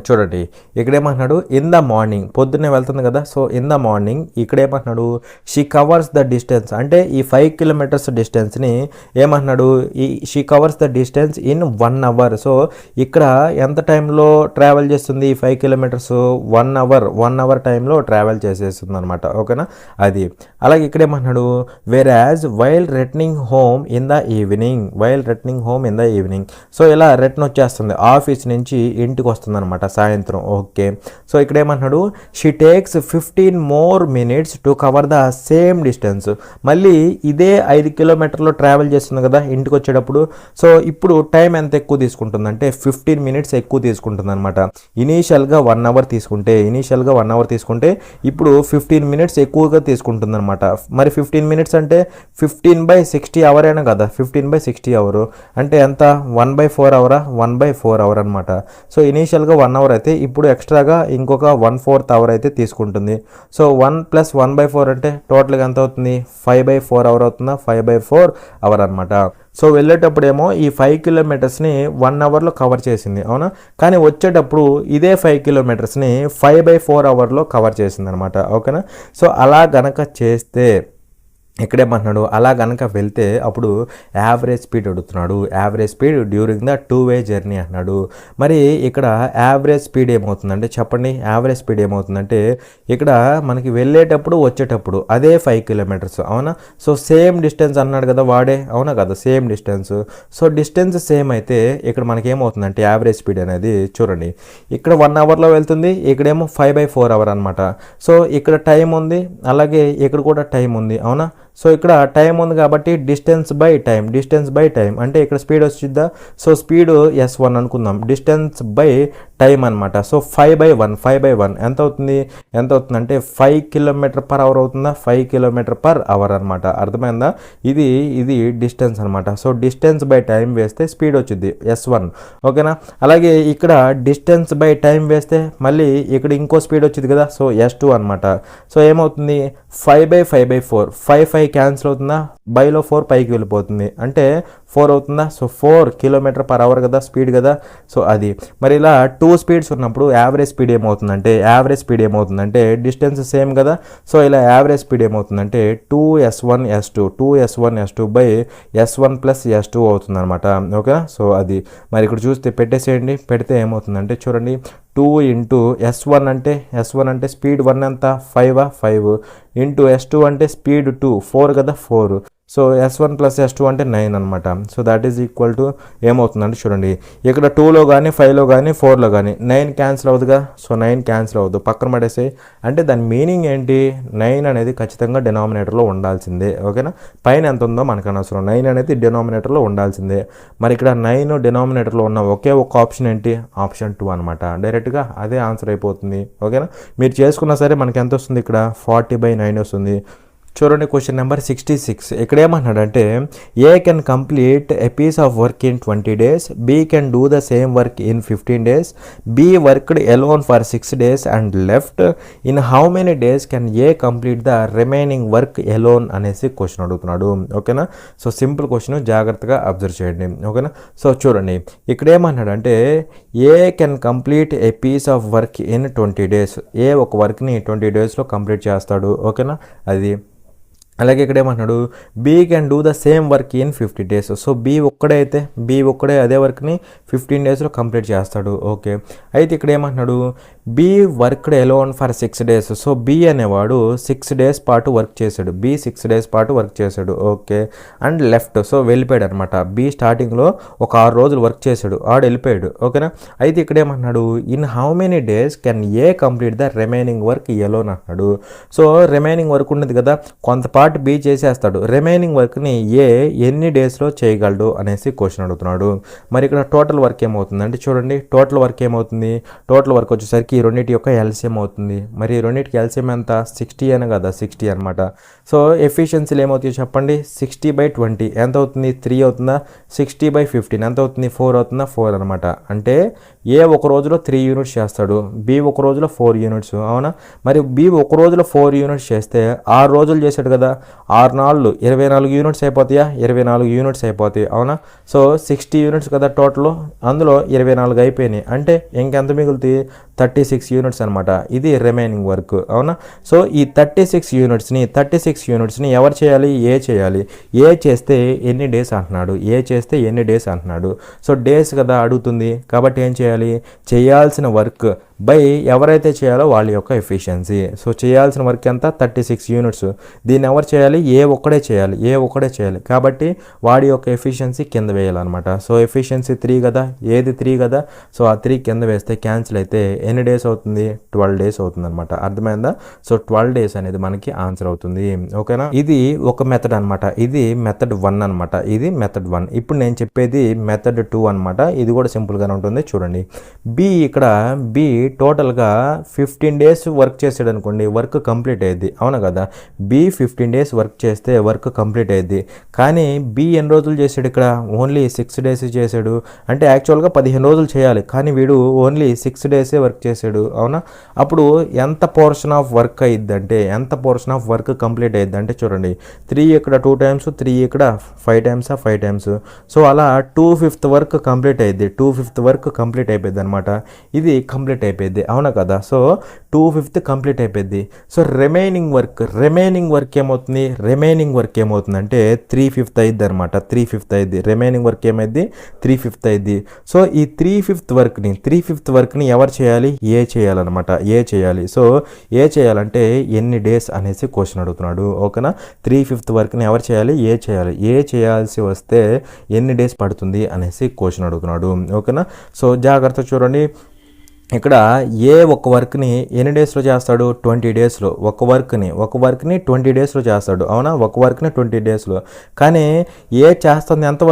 చూడండి ఇక్కడ ఏమంటున్నాడు, ఇన్ ద మార్నింగ్, పొద్దున్నే వెళ్తుంది కదా. సో ఇన్ ద మార్నింగ్ ఇక్కడ ఏమంటున్నాడు, షీ కవర్స్ ద డిస్టెన్స్, అంటే ఈ 5 kilometers డిస్టెన్స్ని ఏమంటున్నాడు, she covers the distance in 1 hour. So ఇక్కడ ఎంత టైంలో ట్రావెల్ చేస్తుంది? ఈ 5 kilometers 1 hour టైంలో ట్రావెల్ చేసేస్తుంది అనమాట. ఓకేనా, అది. అలాగే ఇక్కడ ఏమంటున్నాడు, వెరాజ్ while returning home in the evening. So ఇలా రిటర్న్ వచ్చేస్తుంది, ఆఫీస్ నుంచి ఇంటికి వస్తుంది అనమాట. అనమాట, సాయంత్రం. ఓకే, సో ఇక్కడ ఏమంటున్నాడు, she takes 15 more minutes to cover the same distance. మళ్ళీ ఇదే 5 కిలోమీటర్లు ట్రావెల్ చేస్తుంది కదా ఇంటికి వచ్చేటప్పుడు. సో ఇప్పుడు టైం ఎంత ఎక్కువ తీసుకుంటుందంటే 15 minutes ఎక్కువ తీసుకుంటుంది అనమాట. ఇనీషియల్గా 1 hour తీసుకుంటే ఇప్పుడు 15 minutes ఎక్కువగా తీసుకుంటుంది అనమాట. మరి 15 minutes అంటే 15/60 hour అయినా కదా, 15/60 hour అంటే ఎంత, 1/4 hour, 1/4 hour అనమాట. సో ఇనీషియల్గా 1 hour అయితే ఇప్పుడు ఎక్స్ట్రాగా ఇంకొక 1/4 hour అయితే తీసుకుంటుంది. సో 1 + 1/4 అంటే టోటల్గా ఎంత అవుతుంది, 5/4 hour అవుతుందా, 5/4 hour అనమాట. సో వెళ్ళేటప్పుడేమో ఈ 5 kilometers-ని 1 hour-లో కవర్ చేసింది, అవునా. కానీ వచ్చేటప్పుడు ఇదే 5 kilometers-ని 5/4 hour-లో కవర్ చేసింది అనమాట. ఓకేనా. సో అలా గనక చేస్తే ఇక్కడేమంటున్నాడు, అలా కనుక వెళ్తే అప్పుడు యావరేజ్ స్పీడ్ అడుగుతున్నాడు. Average speed during the 2-way journey అన్నాడు. మరి ఇక్కడ యావరేజ్ స్పీడ్ ఏమవుతుందంటే చెప్పండి, యావరేజ్ స్పీడ్ ఏమవుతుందంటే ఇక్కడ మనకి వెళ్ళేటప్పుడు వచ్చేటప్పుడు అదే 5 kilometers, అవునా. సో సేమ్ డిస్టెన్స్ అన్నాడు కదా వాడే, అవునా కదా, same distance. So distance same అయితే ఇక్కడ మనకి ఏమవుతుందంటే యావరేజ్ స్పీడ్ అనేది చూడండి, ఇక్కడ 1 hour-లో వెళ్తుంది, ఇక్కడేమో 5/4 hour అనమాట. సో ఇక్కడ టైం ఉంది, అలాగే ఇక్కడ కూడా టైం ఉంది, అవునా. సో ఇక్కడ టైం ఉంది కాబట్టి డిస్టెన్స్ బై టైం అంటే ఇక్కడ స్పీడ్ వచ్చిద్దా. సో స్పీడ్ S1 అనుకుందాం, డిస్టెన్స్ బై టైం అనమాట. సో 5/1 ఎంత అవుతుందంటే 5 km/h అవుతుందా, 5 km/h అనమాట. అర్థమైందా, ఇది డిస్టెన్స్ అనమాట. సో డిస్టెన్స్ బై టైం వేస్తే స్పీడ్ వచ్చింది S1. ఓకేనా. అలాగే ఇక్కడ డిస్టెన్స్ బై టైం వేస్తే మళ్ళీ ఇక్కడ ఇంకో స్పీడ్ వచ్చింది కదా, సో S2 అనమాట. సో ఏమవుతుంది, 5/4 5 క్యాన్సిల్ అవుతుందా, బైలో 4 పైకి వెళ్ళిపోతుంది అంటే 4 అవుతుందా. సో 4 km/h కదా, స్పీడ్ కదా. సో అది మరి ఇలా 2 స్పీడ్స్ ఉన్నప్పుడు యావరేజ్ స్పీడ్ ఏమవుతుందంటే డిస్టెన్స్ సేమ్ కదా. సో ఇలా యావరేజ్ స్పీడ్ ఏమవుతుందంటే 2S1 S2 by S1 + S2 అవుతుంది అనమాట. ఓకేనా. సో అది మరి ఇక్కడ చూస్తే పెడితే ఏమవుతుందంటే చూడండి, 2 × S1 అంటే స్పీడ్ 1 ఎంత, 5 ఇంటూ S2 అంటే స్పీడ్ 2 4 కదా, 4. సో S1 + S2 అంటే 9 అనమాట. So that is equal to ఏమవుతుందంటే చూడండి, ఇక్కడ 2లో కానీ 5లో కానీ 4లో కానీ 9 క్యాన్సిల్ అవుతుందిగా. సో 9 క్యాన్సిల్ అవుతుంది, పక్కన పడేసి. అంటే దాని మీనింగ్ ఏంటి, 9 అనేది ఖచ్చితంగా డినామినేటర్లో ఉండాల్సిందే. ఓకేనా. పైన ఎంత ఉందో మనకు అనవసరం, 9 అనేది డినామినేటర్లో ఉండాల్సిందే. మరి ఇక్కడ 9 డినామినేటర్లో ఉన్న ఒకే ఒక ఆప్షన్ ఏంటి, ఆప్షన్ 2 అనమాట. డైరెక్ట్గా అదే ఆన్సర్ అయిపోతుంది. ఓకేనా. మీరు చేసుకున్నా సరే మనకి ఎంత వస్తుంది, ఇక్కడ 40/9 వస్తుంది. చూడండి క్వశ్చన్ నెంబర్ 66. ఇక్కడ ఏమన్నాడంటే A can complete a piece of work in 20 days, B can do the same work in 15 days, B worked alone for 6 days and left. In how many days can A complete the remaining work alone అనేసి question అడుగుతున్నాడు. ఓకేనా. So simple question, జాగ్రత్తగా observe చేయండి. ఓకేనా. So చూడండి ఇక్కడ ఏమన్నాడంటే A can complete a piece of work in 20 days, A ఒక వర్క్ని 20 daysలో కంప్లీట్ చేస్తాడు. ఓకేనా. అది అలాగే ఇక్కడ ఏమంటున్నాడు B can do the same work in 50 days. So B ఒక్కడే అదే వర్క్ని 15 daysలో కంప్లీట్ చేస్తాడు. ఓకే. అయితే ఇక్కడ ఏమంటున్నాడు B worked alone for 6 days. So B అనేవాడు 6 days పాటు వర్క్ చేశాడు. బీ 6 days పాటు వర్క్ చేశాడు. ఓకే. అండ్ లెఫ్ట్, సో వెళ్ళిపోయాడు అనమాట. బీ స్టార్టింగ్లో ఒక 6 రోజులు వర్క్ చేశాడు, ఆడు వెళ్ళిపోయాడు. ఓకేనా. అయితే ఇక్కడ ఏమంటున్నాడు in how many days can A complete the remaining work alone అన్నాడు. సో రిమైనింగ్ వర్క్ ఉన్నది కదా, కొంత పార్ట్ బి చేసేస్తాడు, రిమైనింగ్ వర్క్ని ఏ ఎన్ని డేస్లో చేయగలడు అనేసి క్వశ్చన్ అడుగుతున్నాడు. మరి ఇక్కడ టోటల్ వర్క్ ఏమవుతుందంటే చూడండి, టోటల్ వర్క్ వచ్చేసరికి ఈ రెండింటి యొక్క ఎల్సిఎం అవుతుంది. మరి రెండింటికి ఎల్సిఎం ఎంత, 60 అని కదా, 60 అనమాట. సో ఎఫిషియన్సీలు ఏమవుతాయి చెప్పండి, 60/20 ఎంత అవుతుంది, 3 అవుతుందా, 60/15 ఎంత అవుతుంది, 4 అవుతుందా, 4 అనమాట. అంటే ఏ ఒక రోజులో 3 units చేస్తాడు, బి ఒక రోజులో 4 units, అవునా. మరి బి ఒక రోజులో 4 units చేస్తే 6 రోజులు చేశాడు కదా, 6 4 24 units అయిపోతాయా, 24 units అయిపోతాయి, అవునా. సో 60 units కదా టోటల్, అందులో 24 అయిపోయినాయి అంటే ఇంకెంత మిగులుతాయి, 36 units అనమాట. ఇది రిమైనింగ్ వర్క్, అవునా. సో ఈ 36 unitsని ఎవరు చేయాలి, ఏ చేయాలి. ఏ చేస్తే ఎన్ని డేస్ అంటున్నాడు, సో డేస్ కదా అడుగుతుంది కాబట్టి ఏం చేయాలి, చేయాల్సిన వర్క్ బై ఎవరైతే చేయాలో వాళ్ళ యొక్క ఎఫిషియన్సీ. సో చేయాల్సిన వర్క్ ఎంత 36 యూనిట్స్. దీన్ని ఎవరు చేయాలి? ఏ ఒక్కడే చేయాలి కాబట్టి వాడి యొక్క ఎఫిషియన్సీ కింద వేయాలన్నమాట. సో ఎఫిషియన్సీ 3 కదా, ఏది 3 కదా, సో ఆ 3 కింద వేస్తే క్యాన్సిల్ అయితే ఎన్ని డేస్ అవుతుంది? 12 డేస్ అవుతుంది అనమాట. అర్థమైందా? సో 12 డేస్ అనేది మనకి ఆన్సర్ అవుతుంది. ఓకేనా? ఇది ఒక మెథడ్ అనమాట. ఇది మెథడ్ 1 అనమాట. ఇది మెథడ్ 1. ఇప్పుడు నేను చెప్పేది మెథడ్ 2 అనమాట. ఇది కూడా సింపుల్గానే ఉంటుంది. చూడండి, ఇక్కడ బి టోటల్గా 15 డేస్ వర్క్ చేసాడు అనుకోండి, వర్క్ కంప్లీట్ అయ్యింది. అవునా కదా? బి 15 డేస్ వర్క్ చేస్తే వర్క్ కంప్లీట్ అయ్యింది. కానీ బి ఎన్ని రోజులు చేశాడు? ఇక్కడ ఓన్లీ 6 డేస్ చేశాడు. అంటే యాక్చువల్గా 15 రోజులు చేయాలి, కానీ వీడు ఓన్లీ 6 డేసే వర్క్ చేశాడు. అవునా? అప్పుడు ఎంత పోర్షన్ ఆఫ్ వర్క్ అయ్యిద్దంటే, ఎంత పోర్షన్ ఆఫ్ వర్క్ కంప్లీట్ అయ్యిద్దంటే చూడండి, 3 ఇక్కడ 2 టైమ్స్, 3 ఇక్కడ 5 టైమ్స్, 5 టైమ్స్. సో అలా 2/5 వర్క్ కంప్లీట్ అయ్యింది. 2/5 వర్క్ కంప్లీట్ అయిపోయింది అనమాట. ఇది కంప్లీట్ అయిపోయింది. అవునా కదా? సో 2/5 కంప్లీట్ అయిపోయింది. సో రిమైనింగ్ వర్క్ ఏమవుతుంది? రిమైనింగ్ వర్క్ ఏమవుతుందంటే 3/5 అయ్యిద్ది అనమాట. 3/5 అయ్యిద్ది. రిమైనింగ్ వర్క్ ఏమైంది? 3/5 అయ్యిద్ది. సో ఈ 3/5 వర్క్ని ఎవరు చేయాలి? ఏ చేయాలన్నమాట. ఏ చేయాలి. సో ఏ చేయాలంటే ఎన్ని డేస్ అనేసి క్వశ్చన్ అడుగుతున్నాడు. ఓకేనా? 3/5 వర్క్ని ఎవరు చేయాలి? ఏ చేయాలి. ఏ చేయాల్సి వస్తే ఎన్ని డేస్ పడుతుంది అనేసి క్వశ్చన్ అడుగుతున్నాడు. ఓకేనా? సో జాగ్రత్త చూడండి, ఇక్కడ ఏ ఒక వర్క్ని ఎన్ని డేస్లో చేస్తాడు? 20 డేస్లో. ఒక వర్క్ని 20 డేస్లో చేస్తాడు. అవునా? ఒక వర్క్ని 20 డేస్లో. కానీ ఏ చేస్తుంది ఎంత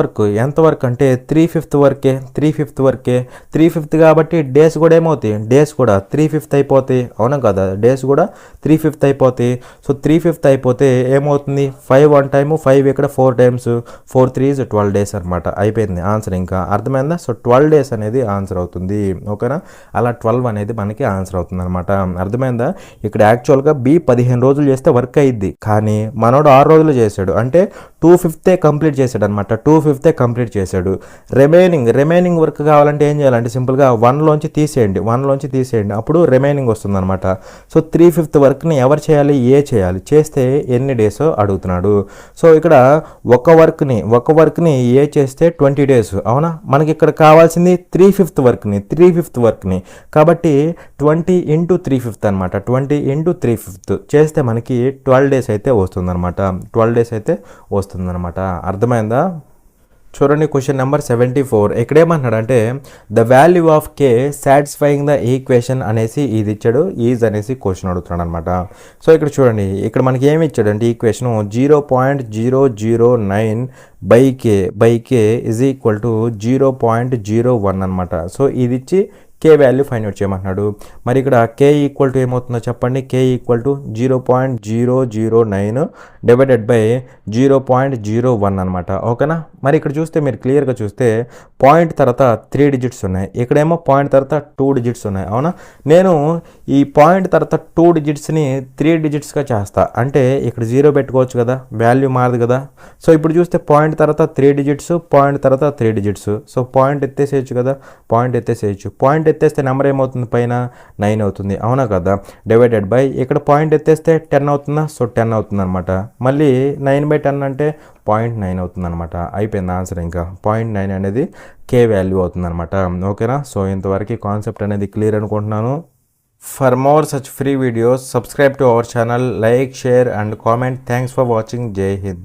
వర్క్ అంటే 3/5 వర్కే. 3/5 కాబట్టి డేస్ కూడా ఏమవుతాయి? డేస్ కూడా 3/5 అయిపోతాయి. అవునా కదా? డేస్ కూడా 3/5 అయిపోతాయి. సో 3/5 అయిపోతే ఏమవుతుంది? 5 1 టైము, 5 ఇక్కడ 4 టైమ్స్, 4 3 12 డేస్ అనమాట. అయిపోయింది ఆన్సర్. ఇంకా అర్థమైందా? సో 12 డేస్ అనేది ఆన్సర్ అవుతుంది. ఓకేనా? అలా 12 అనేది మనకి ఆన్సర్ అవుతుంది అనమాట. అర్థమైందా? ఇక్కడ యాక్చువల్గా బి 15 రోజులు చేస్తే వర్క్ అయ్యిద్ది, కానీ మనోడు 6 రోజులు చేశాడు. అంటే 2/5 కంప్లీట్ చేశాడు అనమాట. 2/5 కంప్లీట్ చేశాడు. రిమైనింగ్ వర్క్ కావాలంటే ఏం చేయాలంటే సింపుల్గా 1లోంచి తీసేయండి. అప్పుడు రిమైనింగ్ వస్తుంది అనమాట. సో 3/5 వర్క్ని ఎవరు చేయాలి? ఏ చేయాలి. చేస్తే ఎన్ని డేస్ అడుగుతున్నాడు. సో ఇక్కడ ఒక వర్క్ని ఏ చేస్తే 20 డేస్. అవునా? మనకి ఇక్కడ కావాల్సింది 3/5 వర్క్ని. కాబట్టి 20 × 3/5 అనమాట. 20 × 3/5 చేస్తే మనకి 12 డేస్ అయితే వస్తుందన్నమాట. 12 డేస్ అయితే వస్తుందన్నమాట. అర్థమైందా? చూడండి, క్వశ్చన్ నెంబర్ 74. ఇక్కడేమన్నాడంటే the value of K satisfying the equation అనేసి ఇది ఇచ్చాడు. ఈజ్ అనేసి క్వశ్చన్ అడుగుతున్నాడు అనమాట. సో ఇక్కడ చూడండి, ఇక్కడ మనకి ఏమి ఇచ్చాడు అంటే equation 0.009 by K is equal to 0.01 అనమాట. సో ఇది ఇచ్చి కే వాల్యూ ఫైండ్ అవుట్ చేయమంటున్నాడు. మరి ఇక్కడ కే ఈక్వల్ టు ఏమవుతుందో చెప్పండి. కే ఈక్వల్ టు 0.009 డివైడెడ్ బై 0.01 అనమాట. ఓకేనా? మరి ఇక్కడ చూస్తే మీరు క్లియర్గా చూస్తే పాయింట్ తర్వాత 3 డిజిట్స్ ఉన్నాయి, ఇక్కడేమో పాయింట్ తర్వాత 2 డిజిట్స్ ఉన్నాయి. అవునా? నేను ఈ పాయింట్ తర్వాత 2 డిజిట్స్ని 3 డిజిట్స్గా చేస్తా. అంటే ఇక్కడ 0 పెట్టుకోవచ్చు కదా, వాల్యూ మారదు కదా. సో ఇప్పుడు చూస్తే పాయింట్ తర్వాత 3 డిజిట్స్, పాయింట్ తర్వాత 3 డిజిట్స్. సో పాయింట్ ఎత్తేసేయచ్చు కదా, పాయింట్ ఎత్తేస్తే నెంబర్ ఏమవుతుంది? పైన 9 అవుతుంది. అవునా కదా? డివైడెడ్ బై ఇక్కడ పాయింట్ ఎత్తేస్తే 10 అవుతుందా? సో 10 అవుతుంది అనమాట. మళ్ళీ 9/10 అంటే 0.9 అవుతుంది అనమాట. అయిపోయింది ఆన్సర్. ఇంకా 0.9 అనేది కే వాల్యూ అవుతుంది అనమాట. ఓకేనా? సో ఇంతవరకు కాన్సెప్ట్ అనేది క్లియర్ అనుకుంటున్నాను. For more such free videos subscribe to our channel, like, share and comment. Thanks for watching. జై హింద్.